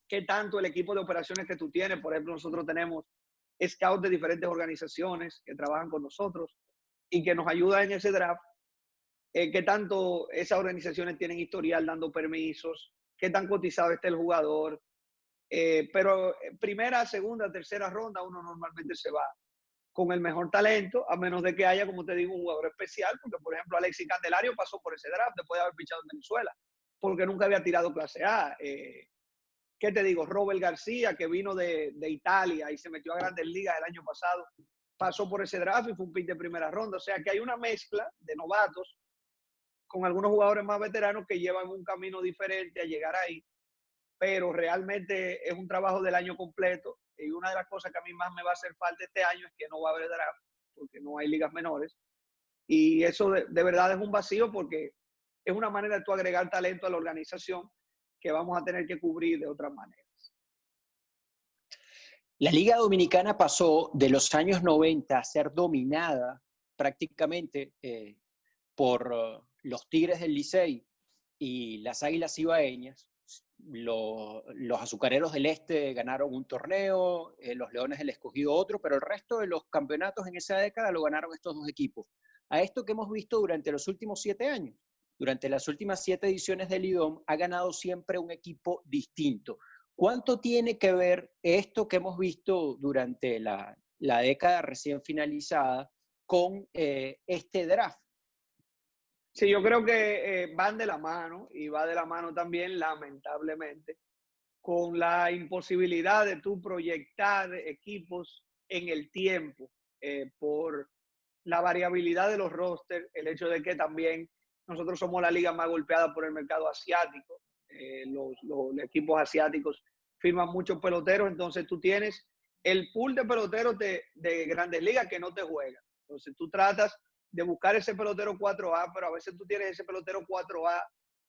qué tanto el equipo de operaciones que tú tienes. Por ejemplo, nosotros tenemos scouts de diferentes organizaciones que trabajan con nosotros y que nos ayudan en ese draft, qué tanto esas organizaciones tienen historial dando permisos, qué tan cotizado está el jugador. Pero primera, segunda, tercera ronda uno normalmente se va con el mejor talento, a menos de que haya, como te digo, un jugador especial, porque por ejemplo Alexis Candelario pasó por ese draft después de haber pichado en Venezuela, porque nunca había tirado clase A. ¿Qué te digo? Robert García, que vino de Italia y se metió a Grandes Ligas el año pasado, pasó por ese draft y fue un pick de primera ronda. O sea que hay una mezcla de novatos con algunos jugadores más veteranos que llevan un camino diferente a llegar ahí, pero realmente es un trabajo del año completo. Y una de las cosas que a mí más me va a hacer falta este año es que no va a haber draft, porque no hay ligas menores. Y eso de verdad es un vacío, porque es una manera de tú agregar talento a la organización que vamos a tener que cubrir de otras maneras. La Liga Dominicana pasó de los años 90 a ser dominada prácticamente por los Tigres del Licey y las Águilas Ibaeñas. Los Azucareros del Este ganaron un torneo, los Leones del Escogido otro, pero el resto de los campeonatos en esa década lo ganaron estos dos equipos. A esto que hemos visto durante los últimos 7 años, durante las últimas 7 ediciones del Lidom, ha ganado siempre un equipo distinto. ¿Cuánto tiene que ver esto que hemos visto durante la década recién finalizada con este draft? Sí, yo creo que van de la mano y va de la mano también, lamentablemente, con la imposibilidad de tú proyectar equipos en el tiempo por la variabilidad de los rosters, el hecho de que también nosotros somos la liga más golpeada por el mercado asiático. Los equipos asiáticos firman muchos peloteros, entonces tú tienes el pool de peloteros de grandes ligas que no te juegan. Entonces tú tratas de buscar ese pelotero 4A, pero a veces tú tienes ese pelotero 4A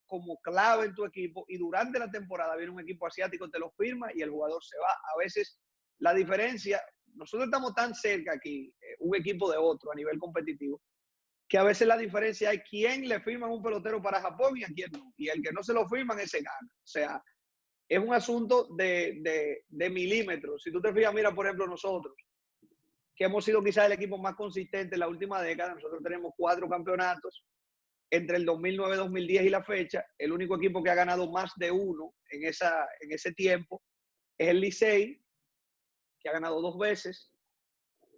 como clave en tu equipo y durante la temporada viene un equipo asiático, te lo firma y el jugador se va. A veces la diferencia, nosotros estamos tan cerca aquí, un equipo de otro a nivel competitivo, que a veces la diferencia es quién le firman un pelotero para Japón y a quién no. Y el que no se lo firman, ese gana. O sea, es un asunto de milímetros. Si tú te fijas, mira, por ejemplo, nosotros, que hemos sido quizás el equipo más consistente en la última década, nosotros tenemos 4 campeonatos entre el 2009, 2010 y la fecha. El único equipo que ha ganado más de uno en ese tiempo es el Licey, que ha ganado 2 veces.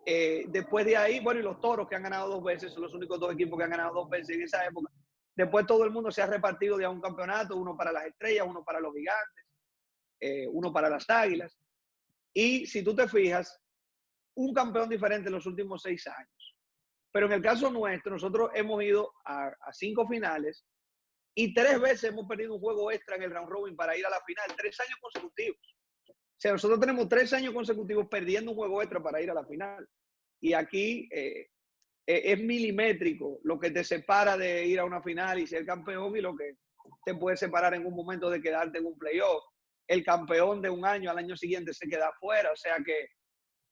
Después de ahí, bueno, y los Toros, que han ganado 2 veces, son los únicos 2 equipos que han ganado 2 veces en esa época. Después todo el mundo se ha repartido de a un campeonato, uno para las Estrellas, uno para los Gigantes, uno para las Águilas. Y si tú te fijas, un campeón diferente en los últimos 6 años. Pero en el caso nuestro, nosotros hemos ido a 5 finales y 3 veces hemos perdido un juego extra en el round robin para ir a la final, 3 años consecutivos. O sea, nosotros tenemos 3 años consecutivos perdiendo un juego extra para ir a la final. Y aquí es milimétrico lo que te separa de ir a una final y ser campeón y lo que te puede separar en un momento de quedarte en un playoff. El campeón de un año al año siguiente se queda afuera. O sea que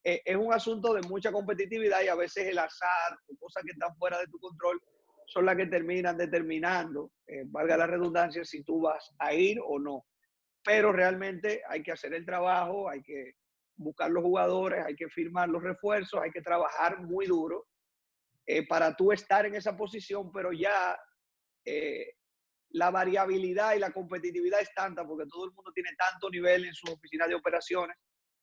es un asunto de mucha competitividad y a veces el azar o cosas que están fuera de tu control son las que terminan determinando, valga la redundancia, si tú vas a ir o no. Pero realmente hay que hacer el trabajo, hay que buscar los jugadores, hay que firmar los refuerzos, hay que trabajar muy duro para tú estar en esa posición, pero ya la variabilidad y la competitividad es tanta porque todo el mundo tiene tanto nivel en sus oficinas de operaciones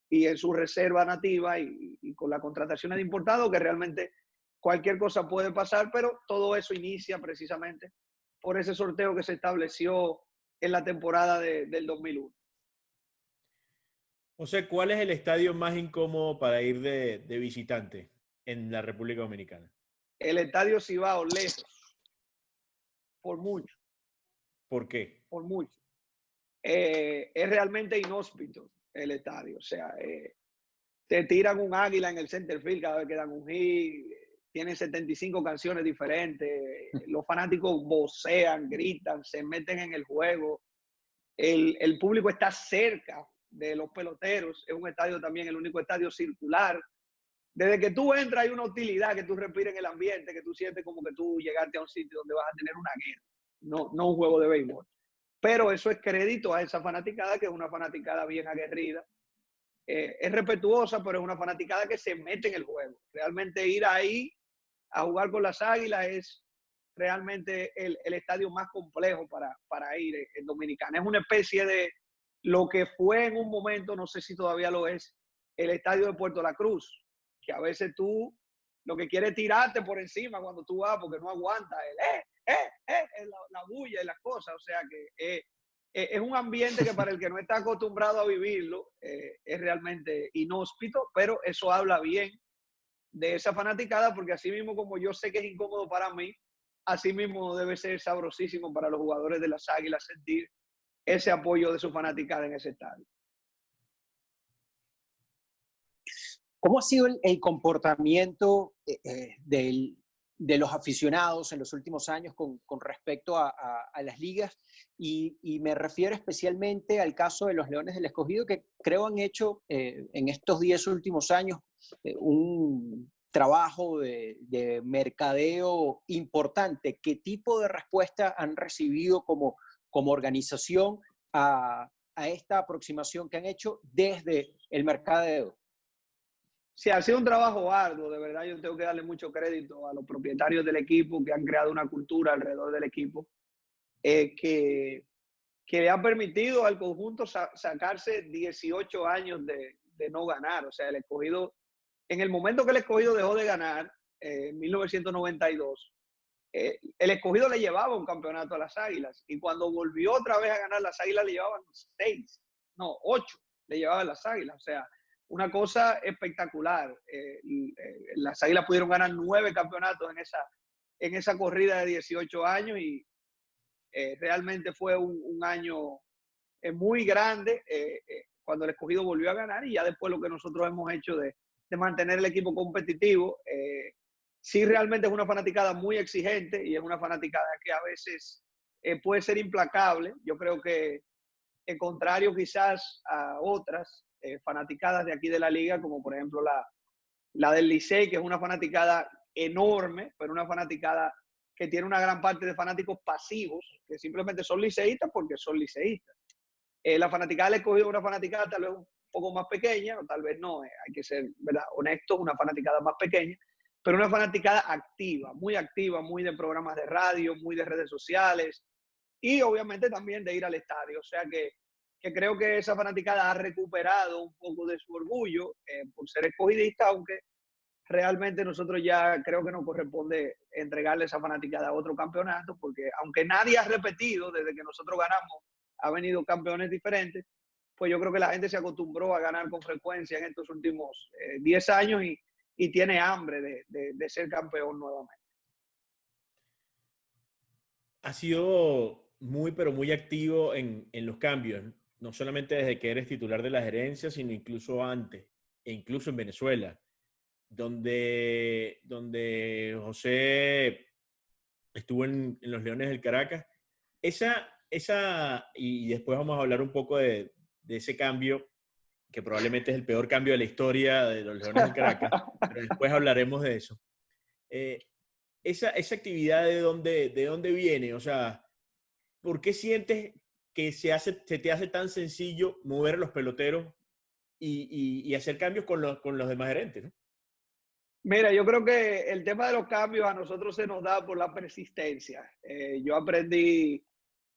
y en su reserva nativa y con la contratación de importados que realmente cualquier cosa puede pasar, pero todo eso inicia precisamente por ese sorteo que se estableció en la temporada del 2001. José, ¿cuál es el estadio más incómodo para ir de visitante en la República Dominicana? El Estadio Cibao, lejos, por mucho. ¿Por qué? Por mucho. Es realmente inhóspito el estadio. O sea, te tiran un águila en el center field cada vez que dan un hit. Tienen 75 canciones diferentes. Los fanáticos vocean, gritan, se meten en el juego. El público está cerca de los peloteros. Es un estadio también, el único estadio circular. Desde que tú entras hay una utilidad que tú respiras en el ambiente, que tú sientes como que tú llegaste a un sitio donde vas a tener una guerra, no un juego de béisbol. Pero eso es crédito a esa fanaticada, que es una fanaticada bien aguerrida. Es respetuosa, pero es una fanaticada que se mete en el juego. Realmente ir ahí a jugar con las Águilas es realmente el estadio más complejo para ir en Dominicana. Es una especie de lo que fue en un momento, no sé si todavía lo es, el estadio de Puerto La Cruz, que a veces tú lo que quieres tirarte por encima cuando tú vas porque no aguantas la bulla y las cosas. O sea que es un ambiente que para el que no está acostumbrado a vivirlo es realmente inhóspito, pero eso habla bien de esa fanaticada, porque así mismo como yo sé que es incómodo para mí, así mismo debe ser sabrosísimo para los jugadores de las Águilas sentir ese apoyo de su fanaticada en ese estadio. ¿Cómo ha sido el comportamiento de los aficionados en los últimos años con respecto a las ligas? Y me refiero especialmente al caso de los Leones del Escogido, que creo han hecho en estos 10 últimos años un trabajo de mercadeo importante. ¿Qué tipo de respuesta han recibido como organización a esta aproximación que han hecho desde el mercadeo? Sí, ha sido un trabajo arduo, de verdad. Yo tengo que darle mucho crédito a los propietarios del equipo que han creado una cultura alrededor del equipo que le ha permitido al conjunto sacarse 18 años de no ganar. O sea, el Escogido, en el momento que el Escogido dejó de ganar, en 1992, el Escogido le llevaba un campeonato a las Águilas y cuando volvió otra vez a ganar, las Águilas le llevaban 6. no, 8 le llevaban las Águilas. O sea, una cosa espectacular. Las Águilas pudieron ganar 9 campeonatos en esa corrida de 18 años y realmente fue un año muy grande cuando el Escogido volvió a ganar y ya después lo que nosotros hemos hecho de mantener el equipo competitivo. Sí, realmente es una fanaticada muy exigente y es una fanaticada que a veces puede ser implacable. Yo creo que, en contrario quizás a otras fanaticadas de aquí de la liga, como por ejemplo la del Licey, que es una fanaticada enorme, pero una fanaticada que tiene una gran parte de fanáticos pasivos, que simplemente son liceístas porque son liceístas. La fanaticada del Escogido es una fanaticada tal vez un poco más pequeña, o tal vez no, hay que ser, ¿verdad?, honestos, una fanaticada más pequeña, pero una fanaticada activa, muy de programas de radio, muy de redes sociales y obviamente también de ir al estadio. O sea que creo que esa fanaticada ha recuperado un poco de su orgullo por ser escogidista, aunque realmente nosotros ya creo que nos corresponde entregarle esa fanaticada a otro campeonato, porque aunque nadie ha repetido desde que nosotros ganamos, ha venido campeones diferentes, pues yo creo que la gente se acostumbró a ganar con frecuencia en estos últimos 10 años y tiene hambre de ser campeón nuevamente. Ha sido muy, pero muy activo en los cambios, no solamente desde que eres titular de la gerencia, sino incluso antes, e incluso en Venezuela, donde José estuvo en los Leones del Caracas. Y después vamos a hablar un poco de ese cambio, que probablemente es el peor cambio de la historia de los Leones del Caracas, pero después hablaremos de eso. Esa actividad de dónde viene, o sea, ¿por qué sientes que se te hace tan sencillo mover a los peloteros y hacer cambios con los demás gerentes, ¿no? Mira, yo creo que el tema de los cambios a nosotros se nos da por la persistencia. Yo aprendí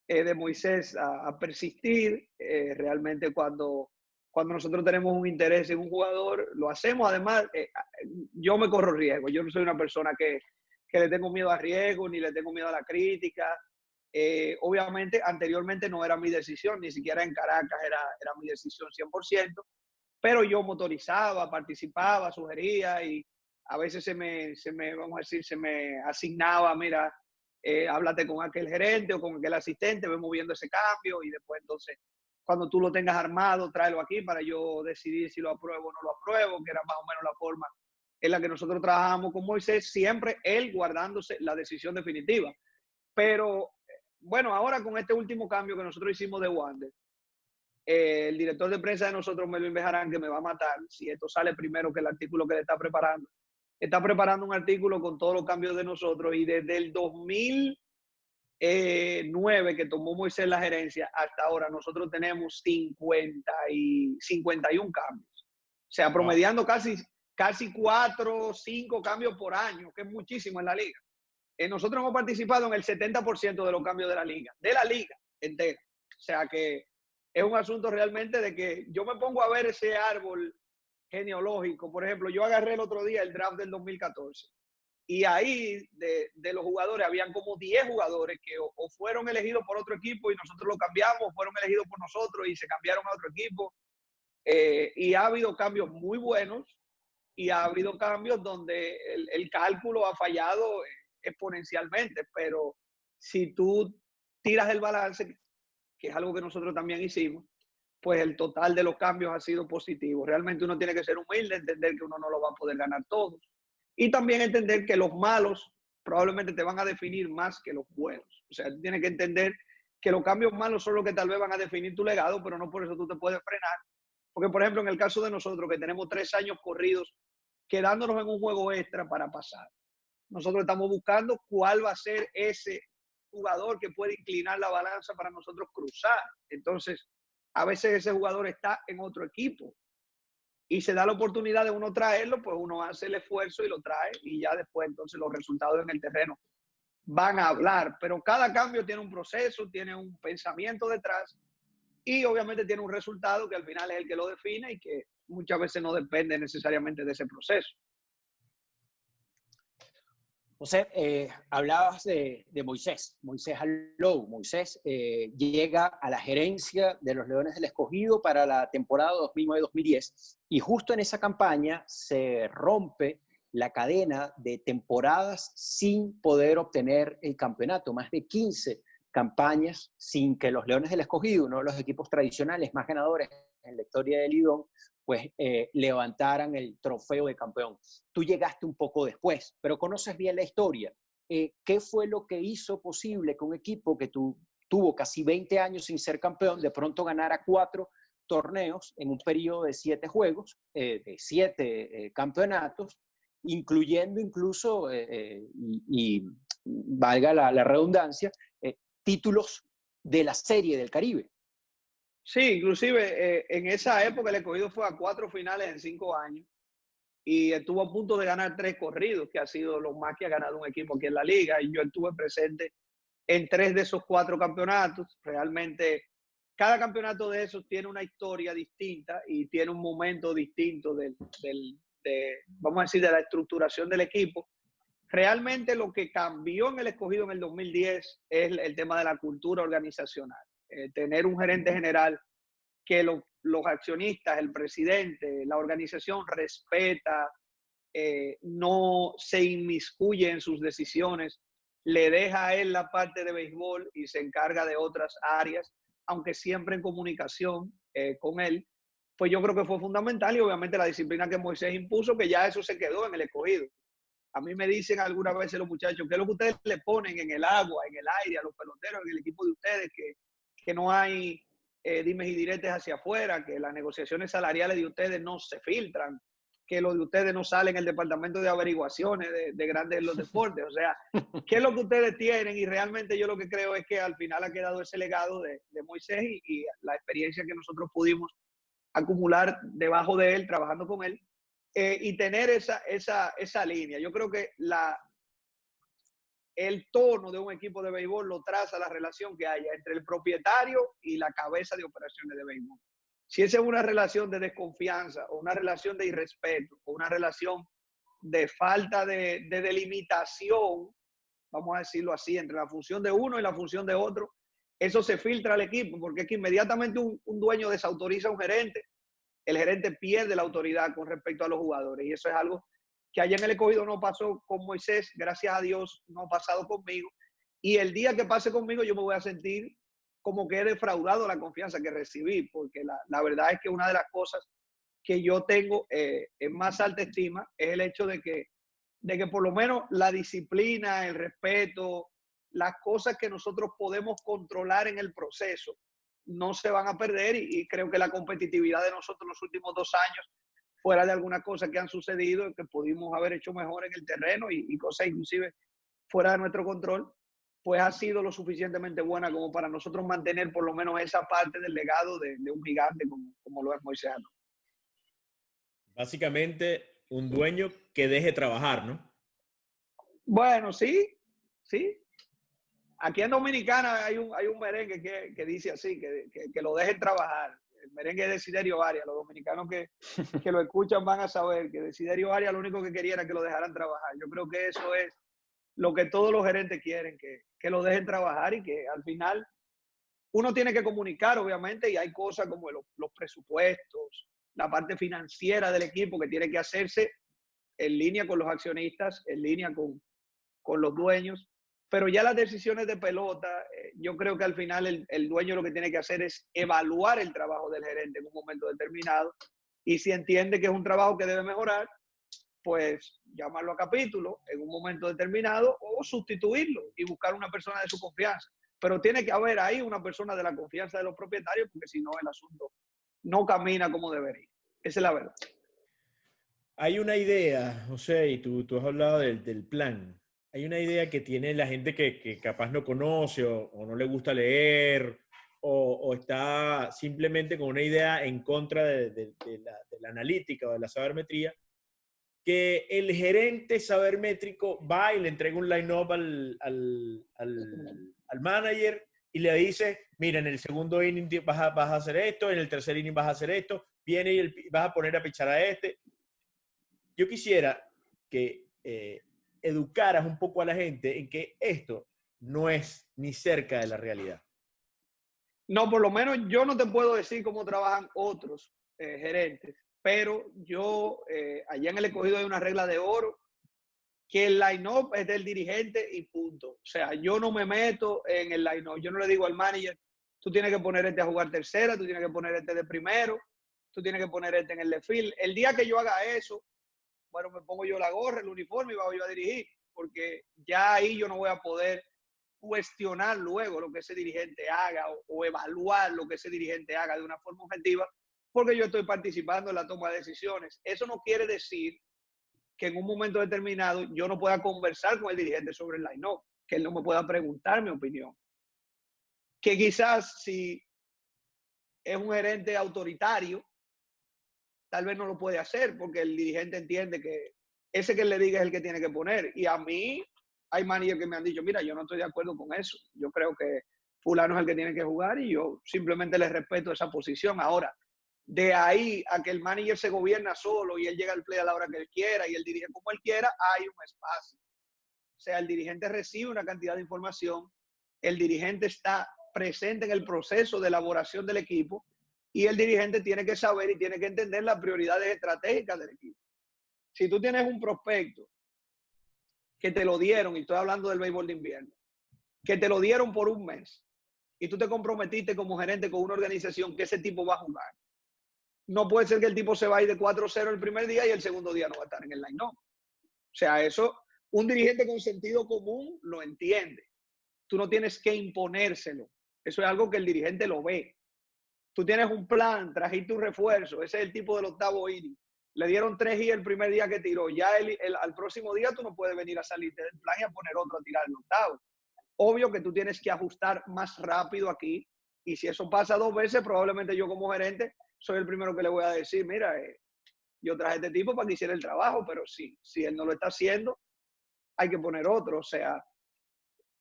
de Moisés a persistir. Realmente cuando nosotros tenemos un interés en un jugador, lo hacemos. Además, yo me corro riesgo. Yo no soy una persona que le tengo miedo a riesgo ni le tengo miedo a la crítica. Obviamente, anteriormente no era mi decisión, ni siquiera en Caracas era mi decisión 100%, pero yo motorizaba, participaba, sugería y a veces vamos a decir, se me asignaba, mira, háblate con aquel gerente o con aquel asistente, vemos viendo ese cambio y después entonces, cuando tú lo tengas armado, tráelo aquí para yo decidir si lo apruebo o no lo apruebo, que era más o menos la forma en la que nosotros trabajamos con Moisés, siempre él guardándose la decisión definitiva. Pero, bueno, ahora con este último cambio que nosotros hicimos de Wander, el director de prensa de nosotros, Melvin Bejarán, que me va a matar si esto sale primero que el artículo que le está preparando un artículo con todos los cambios de nosotros y desde el 2009 que tomó Moisés la gerencia hasta ahora nosotros tenemos 51 cambios. O sea, promediando casi 4 o 5 cambios por año, que es muchísimo en la liga. Nosotros hemos participado en el 70% de los cambios de la liga entera. O sea que es un asunto realmente de que yo me pongo a ver ese árbol genealógico. Por ejemplo, yo agarré el otro día el draft del 2014 y ahí de los jugadores habían como 10 jugadores que o fueron elegidos por otro equipo y nosotros lo cambiamos, fueron elegidos por nosotros y se cambiaron a otro equipo. Y ha habido cambios muy buenos y ha habido cambios donde el cálculo ha fallado exponencialmente, pero si tú tiras el balance, que es algo que nosotros también hicimos, pues el total de los cambios ha sido positivo. Realmente uno tiene que ser humilde, entender que uno no lo va a poder ganar todos y también entender que los malos probablemente te van a definir más que los buenos. O sea, tú tienes que entender que los cambios malos son los que tal vez van a definir tu legado, pero no por eso tú te puedes frenar. Porque, por ejemplo, en el caso de nosotros, que tenemos 3 años corridos quedándonos en un juego extra para pasar, nosotros estamos buscando cuál va a ser ese jugador que puede inclinar la balanza para nosotros cruzar. Entonces, a veces ese jugador está en otro equipo y se da la oportunidad de uno traerlo, pues uno hace el esfuerzo y lo trae y ya después entonces los resultados en el terreno van a hablar. Pero cada cambio tiene un proceso, tiene un pensamiento detrás y obviamente tiene un resultado que al final es el que lo define y que muchas veces no depende necesariamente de ese proceso. José, hablabas de Moisés, Moisés Alou. Moisés llega a la gerencia de los Leones del Escogido para la temporada 2009-2010 y justo en esa campaña se rompe la cadena de temporadas sin poder obtener el campeonato, más de 15 campañas sin que los Leones del Escogido, uno de los equipos tradicionales más ganadores en la historia del Lidón, pues levantaran el trofeo de campeón. Tú llegaste un poco después, pero conoces bien la historia. ¿Qué fue lo que hizo posible que un equipo que tuvo casi 20 años sin ser campeón, de pronto ganara 4 torneos en un periodo de 7 juegos, de 7 campeonatos, incluyendo incluso, y valga la redundancia, títulos de la Serie del Caribe? Sí, inclusive en esa época el Escogido fue a 4 finales en 5 años y estuvo a punto de ganar 3 corridos, que ha sido lo más que ha ganado un equipo aquí en la liga. Y yo estuve presente en 3 de esos 4 campeonatos. Realmente cada campeonato de esos tiene una historia distinta y tiene un momento distinto vamos a decir, de la estructuración del equipo. Realmente lo que cambió en el Escogido en el 2010 es el tema de la cultura organizacional. Tener un gerente general que los accionistas, el presidente, la organización respeta, no se inmiscuye en sus decisiones, le deja a él la parte de béisbol y se encarga de otras áreas, aunque siempre en comunicación con él, pues yo creo que fue fundamental. Y obviamente la disciplina que Moisés impuso, que ya eso se quedó en el Escogido. A mí me dicen algunas veces los muchachos, ¿qué es lo que ustedes le ponen en el agua, en el aire, a los peloteros, en el equipo de ustedes, que no hay dimes y diretes hacia afuera, que las negociaciones salariales de ustedes no se filtran, que lo de ustedes no sale en el departamento de averiguaciones de Grandes los Deportes? O sea, ¿qué es lo que ustedes tienen? Y realmente yo lo que creo es que al final ha quedado ese legado de Moisés y la experiencia que nosotros pudimos acumular debajo de él, trabajando con él, y tener esa línea. Yo creo que el tono de un equipo de béisbol lo traza la relación que haya entre el propietario y la cabeza de operaciones de béisbol. Si esa es una relación de desconfianza o una relación de irrespeto o una relación de falta de delimitación, vamos a decirlo así, entre la función de uno y la función de otro, eso se filtra al equipo, porque es que inmediatamente un dueño desautoriza a un gerente, el gerente pierde la autoridad con respecto a los jugadores. Y eso es algo que allá en el Escogido no pasó con Moisés, gracias a Dios no ha pasado conmigo. Y el día que pase conmigo yo me voy a sentir como que he defraudado la confianza que recibí, porque la verdad es que una de las cosas que yo tengo en más alta estima es el hecho de que por lo menos la disciplina, el respeto, las cosas que nosotros podemos controlar en el proceso no se van a perder. Y creo que la competitividad de nosotros en los últimos 2 años, fuera de algunas cosas que han sucedido, que pudimos haber hecho mejor en el terreno y cosas inclusive fuera de nuestro control, pues ha sido lo suficientemente buena como para nosotros mantener por lo menos esa parte del legado de un gigante como lo es Moisés. Básicamente, un dueño que deje trabajar, ¿no? Bueno, sí, sí. Aquí en Dominicana hay un merengue que dice así, que lo dejen trabajar. El merengue de Desiderio Arias. Los dominicanos que lo escuchan van a saber que Desiderio Arias lo único que quería era que lo dejaran trabajar. Yo creo que eso es lo que todos los gerentes quieren, que lo dejen trabajar y que al final uno tiene que comunicar, obviamente, y hay cosas como los presupuestos, la parte financiera del equipo que tiene que hacerse en línea con los accionistas, en línea con los dueños. Pero ya las decisiones de pelota, yo creo que al final el dueño lo que tiene que hacer es evaluar el trabajo del gerente en un momento determinado, y si entiende que es un trabajo que debe mejorar, pues llamarlo a capítulo en un momento determinado o sustituirlo y buscar una persona de su confianza. Pero tiene que haber ahí una persona de la confianza de los propietarios, porque si no el asunto no camina como debería. Esa es la verdad. Hay una idea, José, y tú has hablado del plan. Hay una idea que tiene la gente que capaz no conoce o no le gusta leer o está simplemente con una idea en contra de la analítica o de la sabermetría, que el gerente sabermétrico va y le entrega un line-up al manager y le dice, mira, en el segundo inning vas a hacer esto, en el tercer inning vas a hacer esto, viene y vas a poner a pichar a este. Yo quisiera que educaras un poco a la gente en que esto no es ni cerca de la realidad. No, por lo menos yo no te puedo decir cómo trabajan otros gerentes, pero yo, allá en el Escogido hay una regla de oro, que el line-up es del dirigente y punto. O sea, yo no me meto en el line-up. Yo no le digo al manager, tú tienes que poner este a jugar tercera, tú tienes que poner este de primero, tú tienes que poner este en el left field. El día que yo haga eso, bueno, me pongo yo la gorra, el uniforme y voy yo a dirigir, porque ya ahí yo no voy a poder cuestionar luego lo que ese dirigente haga o evaluar lo que ese dirigente haga de una forma objetiva, porque yo estoy participando en la toma de decisiones. Eso no quiere decir que en un momento determinado yo no pueda conversar con el dirigente sobre el line-up, que él no me pueda preguntar mi opinión. Que quizás si es un gerente autoritario, tal vez no lo puede hacer porque el dirigente entiende que ese que le diga es el que tiene que poner. Y a mí hay managers que me han dicho, mira, yo no estoy de acuerdo con eso. Yo creo que fulano es el que tiene que jugar y yo simplemente le respeto esa posición. Ahora, de ahí a que el manager se gobierna solo y él llega al play a la hora que él quiera y él dirige como él quiera, hay un espacio. O sea, el dirigente recibe una cantidad de información, el dirigente está presente en el proceso de elaboración del equipo y el dirigente tiene que saber y tiene que entender las prioridades estratégicas del equipo. Si tú tienes un prospecto que te lo dieron, y estoy hablando del béisbol de invierno, que te lo dieron por un mes y tú te comprometiste como gerente con una organización que ese tipo va a jugar, no puede ser que el tipo se va a ir de 4-0 el primer día y el segundo día no va a estar en el line-up. O sea, eso un dirigente con sentido común lo entiende. Tú no tienes que imponérselo. Eso es algo que el dirigente lo ve. Tú tienes un plan, trajiste un refuerzo. Ese es el tipo del octavo inning. Le dieron 3 hits el primer día que tiró. Ya al próximo día tú no puedes venir a salirte del plan y a poner otro a tirar el octavo. Obvio que tú tienes que ajustar más rápido aquí. Y si eso pasa 2 veces, probablemente yo como gerente soy el primero que le voy a decir, mira, yo traje a este tipo para que hiciera el trabajo, pero si él no lo está haciendo, hay que poner otro. O sea,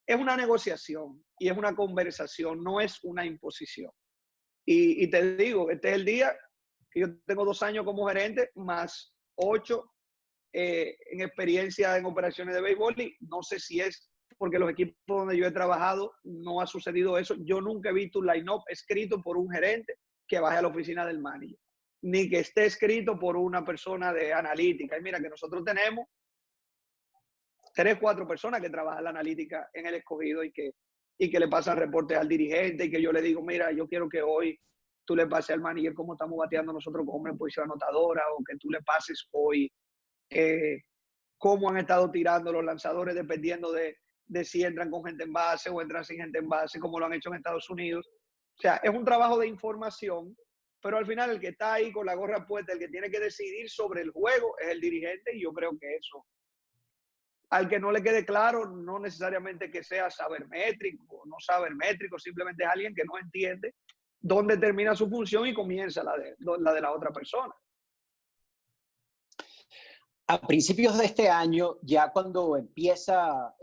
es una negociación y es una conversación, no es una imposición. Y te digo, este es el día que yo tengo 2 años como gerente, más 8 en experiencia en operaciones de béisbol, y no sé si es porque los equipos donde yo he trabajado no ha sucedido eso. Yo nunca he visto un line-up escrito por un gerente que baje a la oficina del manager, ni que esté escrito por una persona de analítica. Y mira que nosotros tenemos 3, 4 personas que trabajan la analítica en el Escogido y que le pasan reportes al dirigente y que yo le digo, mira, yo quiero que hoy tú le pases al manager cómo estamos bateando nosotros como en posición anotadora, o que tú le pases hoy cómo han estado tirando los lanzadores dependiendo de si entran con gente en base o entran sin gente en base, como lo han hecho en Estados Unidos. O sea, es un trabajo de información, pero al final el que está ahí con la gorra puesta, el que tiene que decidir sobre el juego es el dirigente, y yo creo que eso, al que no le quede claro, no necesariamente que sea sabermétrico o no sabermétrico, simplemente es alguien que no entiende dónde termina su función y comienza la de la otra persona. A principios de este año, ya cuando empieza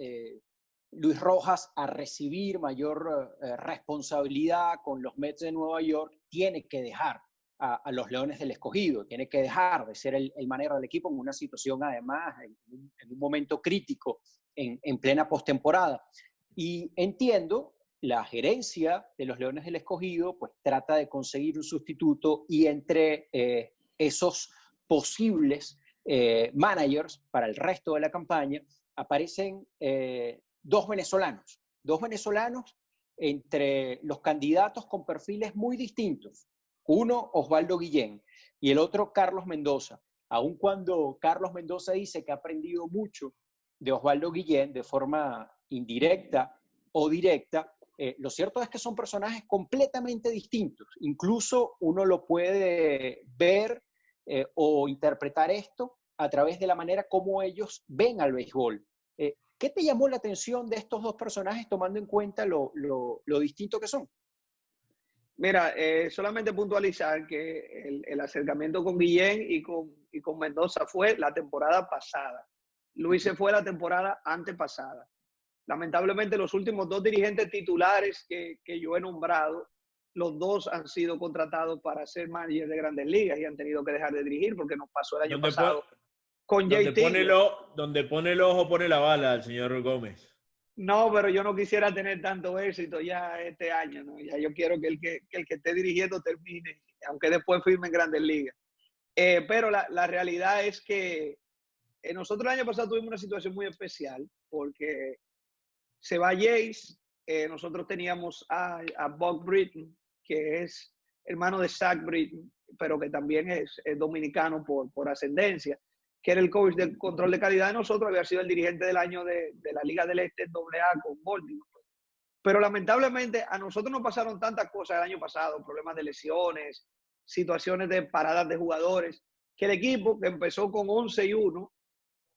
Luis Rojas a recibir mayor responsabilidad con los Mets de Nueva York, tiene que dejar a los Leones del Escogido, tiene que dejar de ser el manager del equipo en una situación, además, en un momento crítico, en plena postemporada. Y entiendo, la gerencia de los Leones del Escogido pues trata de conseguir un sustituto, y entre esos posibles managers para el resto de la campaña aparecen 2 venezolanos entre los candidatos con perfiles muy distintos. Uno, Osvaldo Guillén, y el otro, Carlos Mendoza. Aun cuando Carlos Mendoza dice que ha aprendido mucho de Osvaldo Guillén de forma indirecta o directa, lo cierto es que son personajes completamente distintos. Incluso uno lo puede ver o interpretar esto a través de la manera como ellos ven al béisbol. ¿Qué te llamó la atención de estos 2 personajes, tomando en cuenta lo distinto que son? Mira, solamente puntualizar que el acercamiento con Guillén y con Mendoza fue la temporada pasada. Luis se fue la temporada antepasada. Lamentablemente, los últimos 2 dirigentes titulares que yo he nombrado, los 2 han sido contratados para ser managers de Grandes Ligas y han tenido que dejar de dirigir porque nos pasó el año pasado. con JT. Donde pone el ojo, pone la bala el señor Gómez. No, pero yo no quisiera tener tanto éxito ya este año, ¿no? Ya yo quiero que el que esté dirigiendo termine, aunque después firme en Grandes Ligas. Pero la realidad es que nosotros el año pasado tuvimos una situación muy especial porque se va Jace, nosotros teníamos a Buck Britton, que es hermano de Zach Britton, pero que también es dominicano por ascendencia, que era el coach del control de calidad de nosotros, había sido el dirigente del año de la Liga del Este en AA con Baltimore. Pero lamentablemente a nosotros nos pasaron tantas cosas el año pasado, problemas de lesiones, situaciones de paradas de jugadores, que el equipo que empezó con 11-1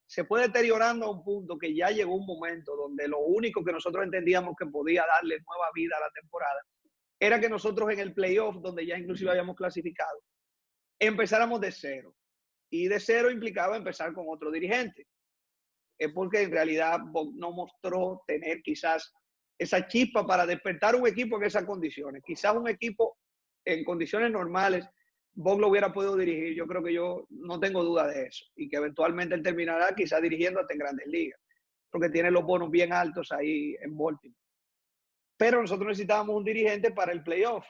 se fue deteriorando a un punto que ya llegó un momento donde lo único que nosotros entendíamos que podía darle nueva vida a la temporada era que nosotros en el playoff, donde ya inclusive habíamos clasificado, empezáramos de cero. Y de cero implicaba empezar con otro dirigente. Es porque en realidad Bob no mostró tener quizás esa chispa para despertar un equipo en esas condiciones. Quizás un equipo en condiciones normales, Bob lo hubiera podido dirigir. Yo creo que yo no tengo duda de eso. Y que eventualmente él terminará quizás dirigiendo hasta en Grandes Ligas. Porque tiene los bonos bien altos ahí en Baltimore. Pero nosotros necesitábamos un dirigente para el playoff.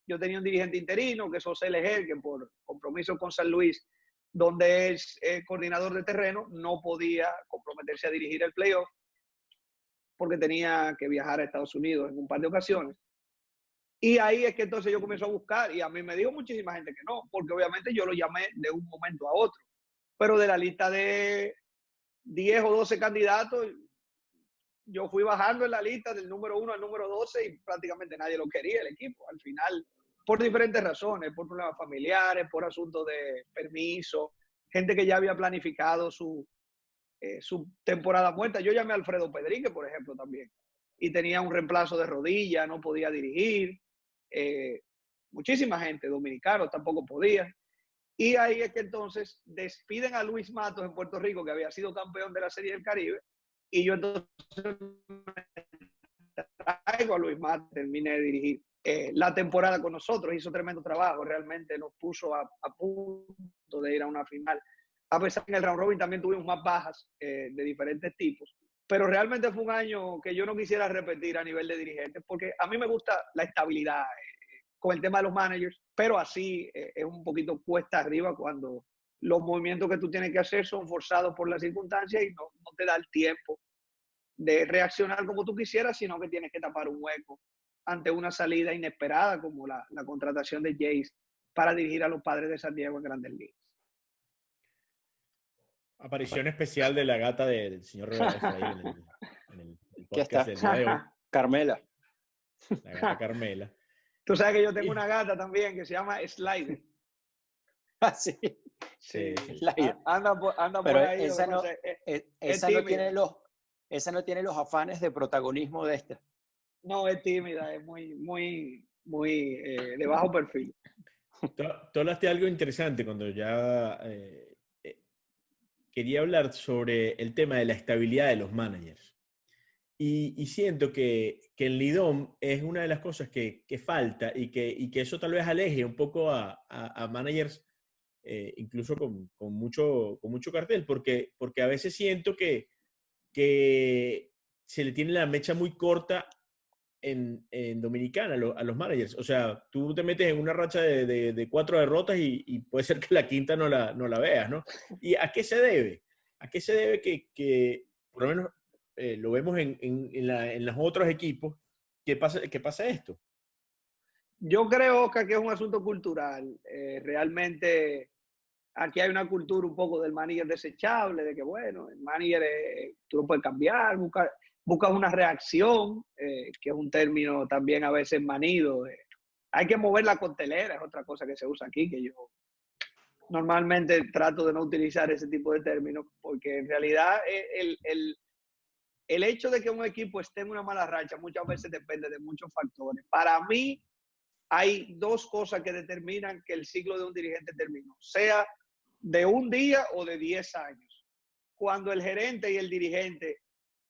Yo tenía un dirigente interino, que es José Leger, que por compromiso con San Luis, donde es coordinador de terreno, no podía comprometerse a dirigir el playoff porque tenía que viajar a Estados Unidos en un par de ocasiones. Y ahí es que entonces yo comencé a buscar y a mí me dijo muchísima gente que no, porque obviamente yo lo llamé de un momento a otro. Pero de la lista de 10 o 12 candidatos, yo fui bajando en la lista del número 1 al número 12 y prácticamente nadie lo quería el equipo. Al final, por diferentes razones, por problemas familiares, por asuntos de permiso, gente que ya había planificado su temporada muerta. Yo llamé a Alfredo Pedrique, por ejemplo, también, y tenía un reemplazo de rodilla, no podía dirigir. Muchísima gente, dominicanos, tampoco podía. Y ahí es que entonces despiden a Luis Matos en Puerto Rico, que había sido campeón de la Serie del Caribe, y yo entonces traigo a Luis Matos, terminé de dirigir la temporada con nosotros, hizo tremendo trabajo, realmente nos puso a punto de ir a una final. A pesar que en el round robin también tuvimos más bajas de diferentes tipos, pero realmente fue un año que yo no quisiera repetir a nivel de dirigente, porque a mí me gusta la estabilidad con el tema de los managers, pero así es un poquito cuesta arriba cuando los movimientos que tú tienes que hacer son forzados por las circunstancias y no te da el tiempo de reaccionar como tú quisieras, sino que tienes que tapar un hueco ante una salida inesperada como la contratación de Jace para dirigir a los Padres de San Diego en Grandes Ligas. Aparición especial de la gata del señor Efraín en el podcast del día de hoy. Carmela. La gata Carmela. Tú sabes que yo tengo una gata también que se llama Slider. Ah, sí. Sí. Slider. Anda por ahí. Esa no tiene los afanes de protagonismo de esta. No, es tímida, es muy de bajo perfil. Tú hablaste de algo interesante cuando ya quería hablar sobre el tema de la estabilidad de los managers. Y siento que en Lidom es una de las cosas que falta y que eso tal vez aleje un poco a managers incluso con mucho cartel, porque a veces siento que se le tiene la mecha muy corta en Dominicana a los managers. O sea, tú te metes en una racha de 4 derrotas y puede ser que la quinta no la veas, ¿no? ¿Y a qué se debe? ¿A qué se debe que por lo menos lo vemos en los otros equipos, que pasa esto? Yo creo que aquí es un asunto cultural. Realmente aquí hay una cultura un poco del manager desechable, de que bueno, el manager tú lo puedes cambiar, buscas una reacción, que es un término también a veces manido. Hay que mover la costelera, es otra cosa que se usa aquí, que yo normalmente trato de no utilizar ese tipo de términos, porque en realidad el hecho de que un equipo esté en una mala racha muchas veces depende de muchos factores. Para mí, hay 2 cosas que determinan que el ciclo de un dirigente terminó, sea de un día o de 10 años. Cuando el gerente y el dirigente,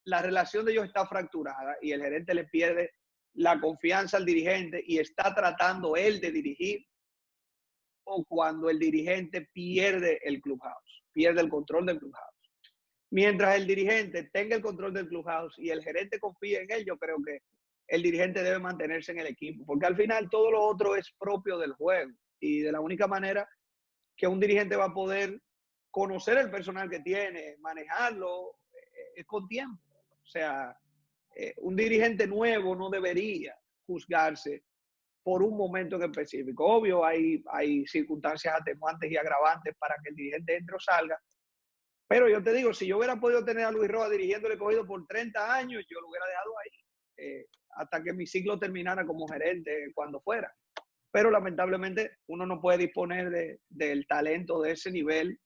la relación de ellos está fracturada y el gerente le pierde la confianza al dirigente y está tratando él de dirigir, o cuando el dirigente pierde el clubhouse. pierde el control del clubhouse. Mientras el dirigente tenga el control del clubhouse y el gerente confíe en él, yo creo que el dirigente debe mantenerse en el equipo, porque al final todo lo otro es propio del juego y de la única manera que un dirigente va a poder conocer el personal que tiene, manejarlo, es con tiempo. O sea, un dirigente nuevo no debería juzgarse por un momento en específico. Obvio, hay circunstancias atenuantes y agravantes para que el dirigente entre o salga, pero yo te digo, si yo hubiera podido tener a Luis Roa dirigiendo el Escogido por 30 años, yo lo hubiera dejado ahí hasta que mi ciclo terminara como gerente cuando fuera. Pero lamentablemente uno no puede disponer del talento de ese nivel,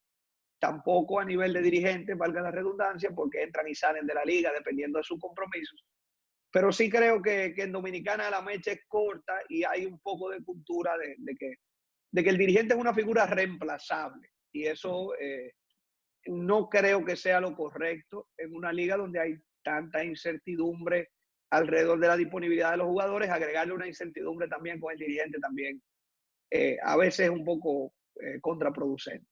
tampoco a nivel de dirigente, valga la redundancia, porque entran y salen de la liga dependiendo de sus compromisos. Pero sí creo que en Dominicana la mecha es corta y hay un poco de cultura de que el dirigente es una figura reemplazable. Y eso no creo que sea lo correcto en una liga donde hay tanta incertidumbre alrededor de la disponibilidad de los jugadores. Agregarle una incertidumbre también con el dirigente también a veces es un poco contraproducente.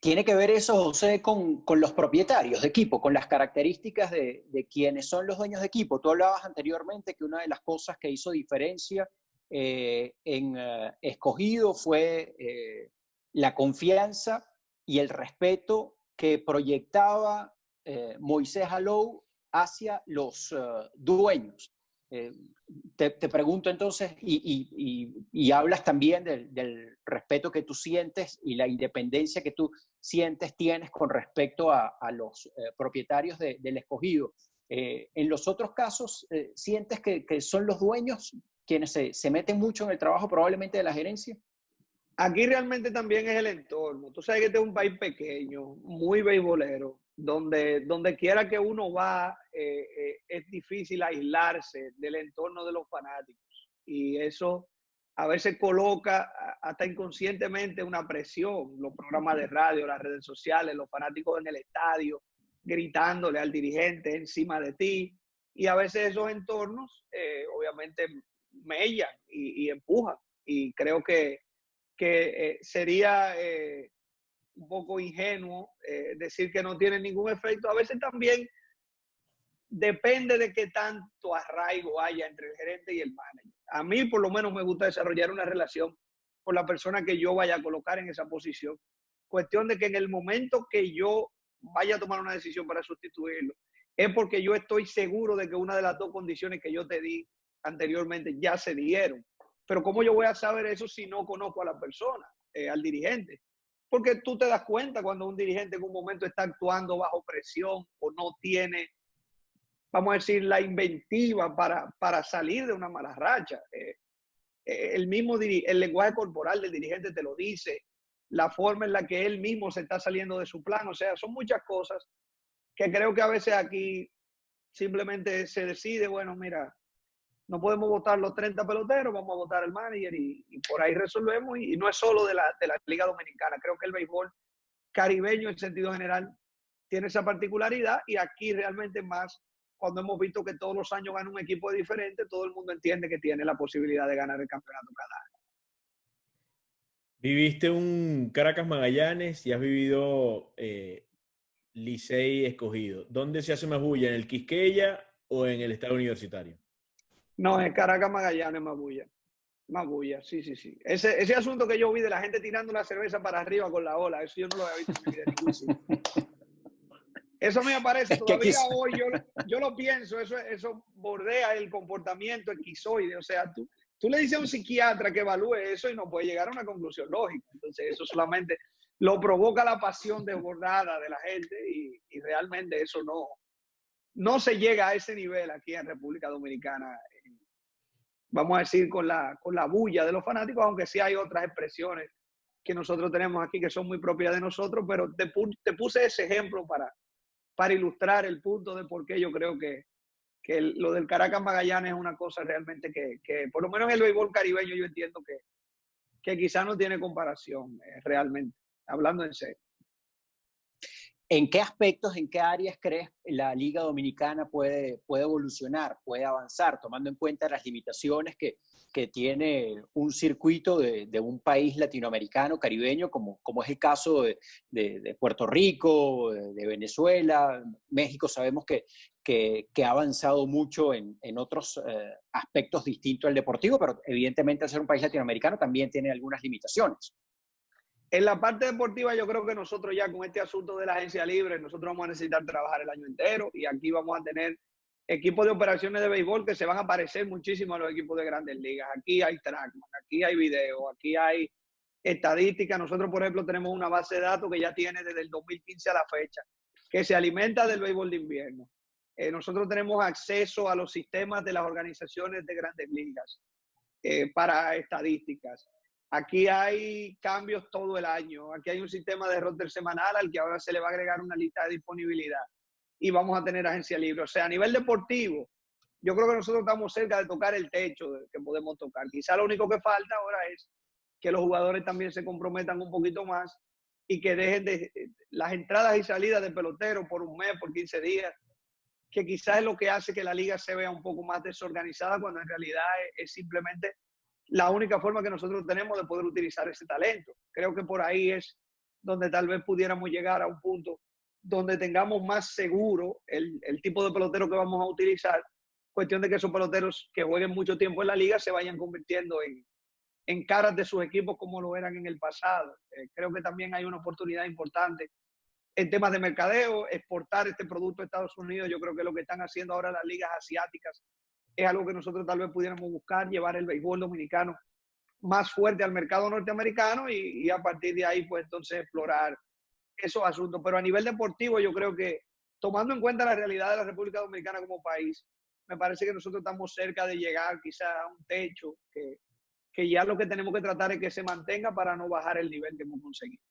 ¿Tiene que ver eso, José, con los propietarios de equipo, con las características de quienes son los dueños de equipo? Tú hablabas anteriormente que una de las cosas que hizo diferencia en Escogido fue la confianza y el respeto que proyectaba Moisés Alou hacia los dueños. Te pregunto entonces, y hablas también del respeto que tú sientes y la independencia que tú sientes, tienes con respecto a los propietarios del Escogido. En los otros casos, ¿sientes que son los dueños quienes se meten mucho en el trabajo probablemente de la gerencia? Aquí realmente también es el entorno. Tú sabes que este es un país pequeño, muy beisbolero, donde quiera que uno va, es difícil aislarse del entorno de los fanáticos. Y eso a veces coloca hasta inconscientemente una presión. Los programas de radio, las redes sociales, los fanáticos en el estadio, gritándole al dirigente encima de ti. Y a veces esos entornos, obviamente, mellan y empujan. Y creo que sería un poco ingenuo decir que no tiene ningún efecto. A veces también depende de qué tanto arraigo haya entre el gerente y el manager. A mí por lo menos me gusta desarrollar una relación con la persona que yo vaya a colocar en esa posición. Cuestión de que en el momento que yo vaya a tomar una decisión para sustituirlo, es porque yo estoy seguro de que una de las dos condiciones que yo te di anteriormente ya se dieron. Pero ¿cómo yo voy a saber eso si no conozco a la persona, al dirigente? Porque tú te das cuenta cuando un dirigente en un momento está actuando bajo presión o no tiene, vamos a decir, la inventiva para salir de una mala racha. El lenguaje corporal del dirigente te lo dice, la forma en la que él mismo se está saliendo de su plan. O sea, son muchas cosas que creo que a veces aquí simplemente se decide, bueno, mira, no podemos votar los 30 peloteros, vamos a votar al manager y por ahí resolvemos. Y no es solo de la Liga Dominicana. Creo que el béisbol caribeño en sentido general tiene esa particularidad y aquí realmente más cuando hemos visto que todos los años gana un equipo diferente, todo el mundo entiende que tiene la posibilidad de ganar el campeonato cada año. Viviste un Caracas Magallanes y has vivido Licey Escogido. ¿Dónde se hace más bulla? ¿En el Quisqueya o en el Estadio Universitario? No, es Caracas Magallanes, más bulla. Más bulla, sí. Ese asunto que yo vi de la gente tirando la cerveza para arriba con la ola, eso yo no lo había visto en mi vida en ningún sitio. Eso me aparece todavía hoy, yo lo pienso, eso bordea el comportamiento esquizoide. O sea, tú le dices a un psiquiatra que evalúe eso y no puede llegar a una conclusión lógica. Entonces eso solamente lo provoca la pasión desbordada de la gente y realmente eso no se llega a ese nivel aquí en República Dominicana, vamos a decir, con la bulla de los fanáticos, aunque sí hay otras expresiones que nosotros tenemos aquí que son muy propias de nosotros, pero te puse ese ejemplo para ilustrar el punto de por qué yo creo que lo del Caracas Magallanes es una cosa realmente que por lo menos en el béisbol caribeño yo entiendo que quizás no tiene comparación realmente, hablando en serio. ¿En qué aspectos, en qué áreas crees la Liga Dominicana puede evolucionar, puede avanzar, tomando en cuenta las limitaciones que tiene un circuito de un país latinoamericano, caribeño, como es el caso de Puerto Rico, de Venezuela? México sabemos que ha avanzado mucho en otros aspectos distintos al deportivo, pero evidentemente al ser un país latinoamericano también tiene algunas limitaciones. En la parte deportiva yo creo que nosotros ya con este asunto de la agencia libre, nosotros vamos a necesitar trabajar el año entero y aquí vamos a tener equipos de operaciones de béisbol que se van a parecer muchísimo a los equipos de grandes ligas. Aquí hay trackman, aquí hay video, aquí hay estadística. Nosotros, por ejemplo, tenemos una base de datos que ya tiene desde el 2015 a la fecha, que se alimenta del béisbol de invierno. Nosotros tenemos acceso a los sistemas de las organizaciones de grandes ligas para estadísticas. Aquí hay cambios todo el año. Aquí hay un sistema de roster semanal al que ahora se le va a agregar una lista de disponibilidad. Y vamos a tener agencia libre. O sea, a nivel deportivo, yo creo que nosotros estamos cerca de tocar el techo que podemos tocar. Quizá lo único que falta ahora es que los jugadores también se comprometan un poquito más y que dejen de las entradas y salidas de peloteros por un mes, por 15 días, que quizás es lo que hace que la liga se vea un poco más desorganizada cuando en realidad es simplemente la única forma que nosotros tenemos de poder utilizar ese talento. Creo que por ahí es donde tal vez pudiéramos llegar a un punto donde tengamos más seguro el tipo de pelotero que vamos a utilizar, cuestión de que esos peloteros que jueguen mucho tiempo en la liga se vayan convirtiendo en caras de sus equipos como lo eran en el pasado. Creo que también hay una oportunidad importante en temas de mercadeo, exportar este producto a Estados Unidos. Yo creo que lo que están haciendo ahora las ligas asiáticas es algo que nosotros tal vez pudiéramos buscar, llevar el béisbol dominicano más fuerte al mercado norteamericano y a partir de ahí, pues entonces explorar esos asuntos. Pero a nivel deportivo, yo creo que tomando en cuenta la realidad de la República Dominicana como país, me parece que nosotros estamos cerca de llegar quizá a un techo que ya lo que tenemos que tratar es que se mantenga para no bajar el nivel que hemos conseguido.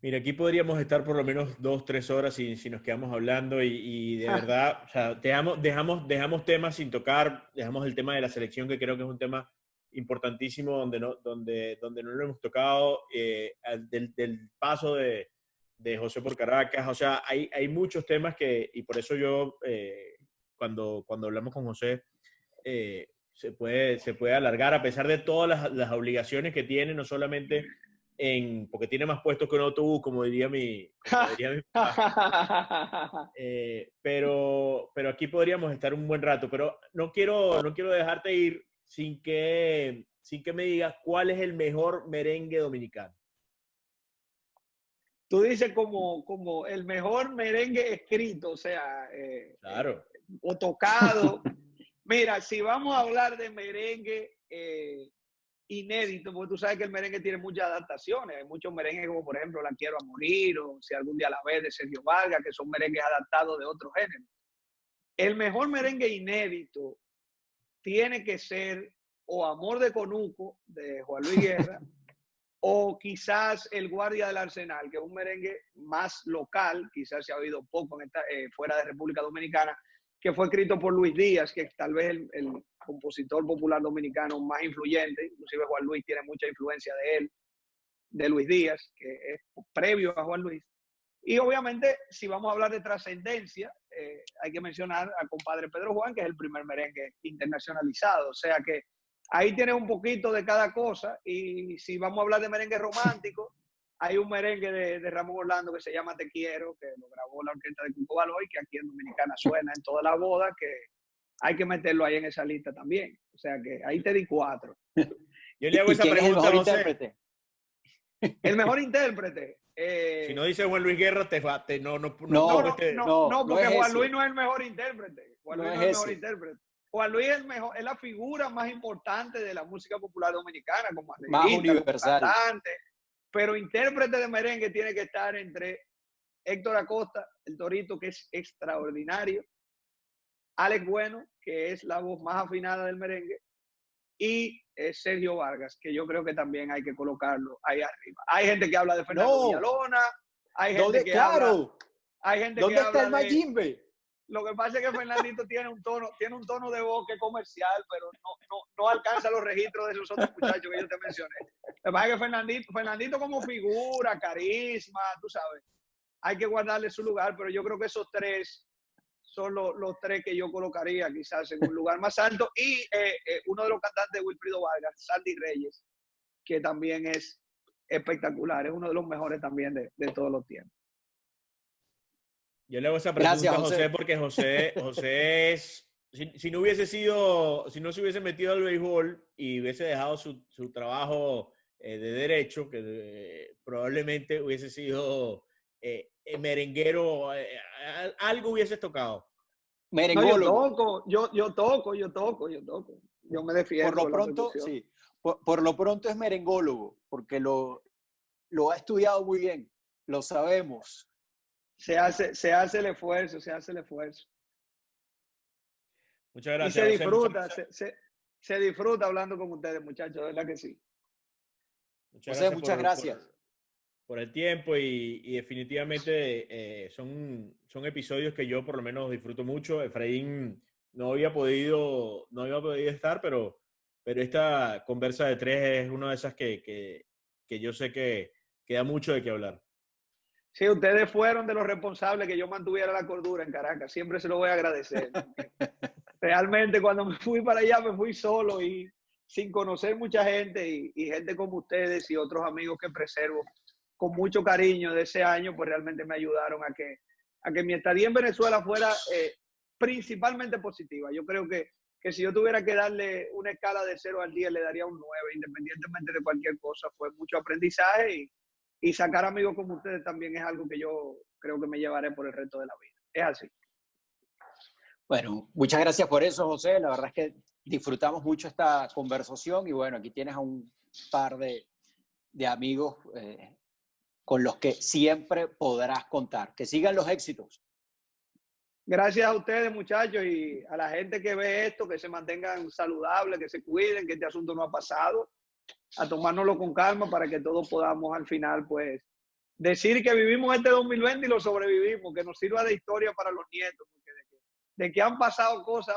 Mira, aquí podríamos estar por lo menos 2, 3 horas si nos quedamos hablando y de verdad, o sea, dejamos temas sin tocar, dejamos el tema de la selección, que creo que es un tema importantísimo donde no lo hemos tocado, del paso de José por Caracas. O sea, hay muchos temas y por eso yo, cuando hablamos con José, se puede alargar a pesar de todas las obligaciones que tiene, no solamente porque tiene más puestos que un autobús, como diría mi papá. Pero aquí podríamos estar un buen rato, pero no quiero dejarte ir sin que me digas cuál es el mejor merengue dominicano. Tú dices como el mejor merengue escrito, o sea, Claro. o tocado. Mira, si vamos a hablar de merengue inédito, porque tú sabes que el merengue tiene muchas adaptaciones. Hay muchos merengues como, por ejemplo, La Quiero a Morir o Si Algún Día la Ves de Sergio Vargas, que son merengues adaptados de otro género. El mejor merengue inédito tiene que ser o Amor de Conuco, de Juan Luis Guerra, o quizás El Guardia del Arsenal, que es un merengue más local, quizás se ha oído poco fuera de República Dominicana, que fue escrito por Luis Díaz, que es tal vez el compositor popular dominicano más influyente. Inclusive Juan Luis tiene mucha influencia de él, de Luis Díaz, que es previo a Juan Luis. Y obviamente, si vamos a hablar de trascendencia, hay que mencionar al compadre Pedro Juan, que es el primer merengue internacionalizado. O sea que ahí tienes un poquito de cada cosa. Y si vamos a hablar de merengue romántico, hay un merengue de Ramón Orlando que se llama Te Quiero, que lo grabó la orquesta de Cuco Baloy, que aquí en Dominicana suena en toda la boda, que hay que meterlo ahí en esa lista también. O sea que ahí te di 4. Yo le hago esa pregunta, José. El mejor intérprete. Si no dice Juan Luis Guerra, no, porque Juan Luis no es el mejor intérprete. Juan Luis no es el mejor intérprete. Juan Luis es la figura más importante de la música popular dominicana, como más universal. Cantante, pero intérprete de merengue tiene que estar entre Héctor Acosta, el Torito, que es extraordinario, Alex Bueno, que es la voz más afinada del merengue, y Sergio Vargas, que yo creo que también hay que colocarlo ahí arriba. Hay gente que habla de Fernando Villalona, hay gente que habla... Hay gente ¿Dónde está el Mayimbe? Lo que pasa es que Fernandito tiene un tono de voz que es comercial, pero no alcanza los registros de esos otros muchachos que yo te mencioné. Lo que pasa es que Fernandito como figura, carisma, tú sabes, hay que guardarle su lugar, pero yo creo que esos tres son los tres que yo colocaría quizás en un lugar más alto. Y uno de los cantantes de Wilfrido Vargas, Sandy Reyes, que también es espectacular, es uno de los mejores también de todos los tiempos. Yo le hago esa pregunta Gracias, a José José. porque José es, si no se hubiese metido al béisbol y hubiese dejado su trabajo de derecho, que probablemente hubiese sido merenguero, algo hubiese tocado. No, Merengólogo. yo toco. Yo me defiendo. Por lo pronto, sí. Por lo pronto es merengólogo, porque lo ha estudiado muy bien. Lo sabemos. Se hace el esfuerzo. Muchas gracias. Y se José, disfruta, se disfruta hablando con ustedes, muchachos, de verdad que sí. José, muchas gracias. Por el tiempo y definitivamente son episodios que yo por lo menos disfruto mucho. Efraín no había podido estar, pero esta conversa de tres es una de esas que yo sé que da mucho de qué hablar. Sí, ustedes fueron de los responsables que yo mantuviera la cordura en Caracas. Siempre se lo voy a agradecer. Realmente cuando me fui para allá me fui solo y sin conocer mucha gente y gente como ustedes y otros amigos que preservo con mucho cariño de ese año, pues realmente me ayudaron a que mi estadía en Venezuela fuera principalmente positiva. Yo creo que si yo tuviera que darle una escala de 0 al 10, le daría un 9, independientemente de cualquier cosa. Fue mucho aprendizaje y sacar amigos como ustedes también es algo que yo creo que me llevaré por el resto de la vida. Es así. Bueno, muchas gracias por eso, José. La verdad es que disfrutamos mucho esta conversación y bueno, aquí tienes a un par de amigos con los que siempre podrás contar. Que sigan los éxitos. Gracias a ustedes, muchachos, y a la gente que ve esto, que se mantengan saludables, que se cuiden, que este asunto no ha pasado, a tomárnoslo con calma para que todos podamos al final, pues, decir que vivimos este 2020 y lo sobrevivimos, que nos sirva de historia para los nietos, porque de que han pasado cosas,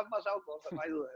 no hay duda.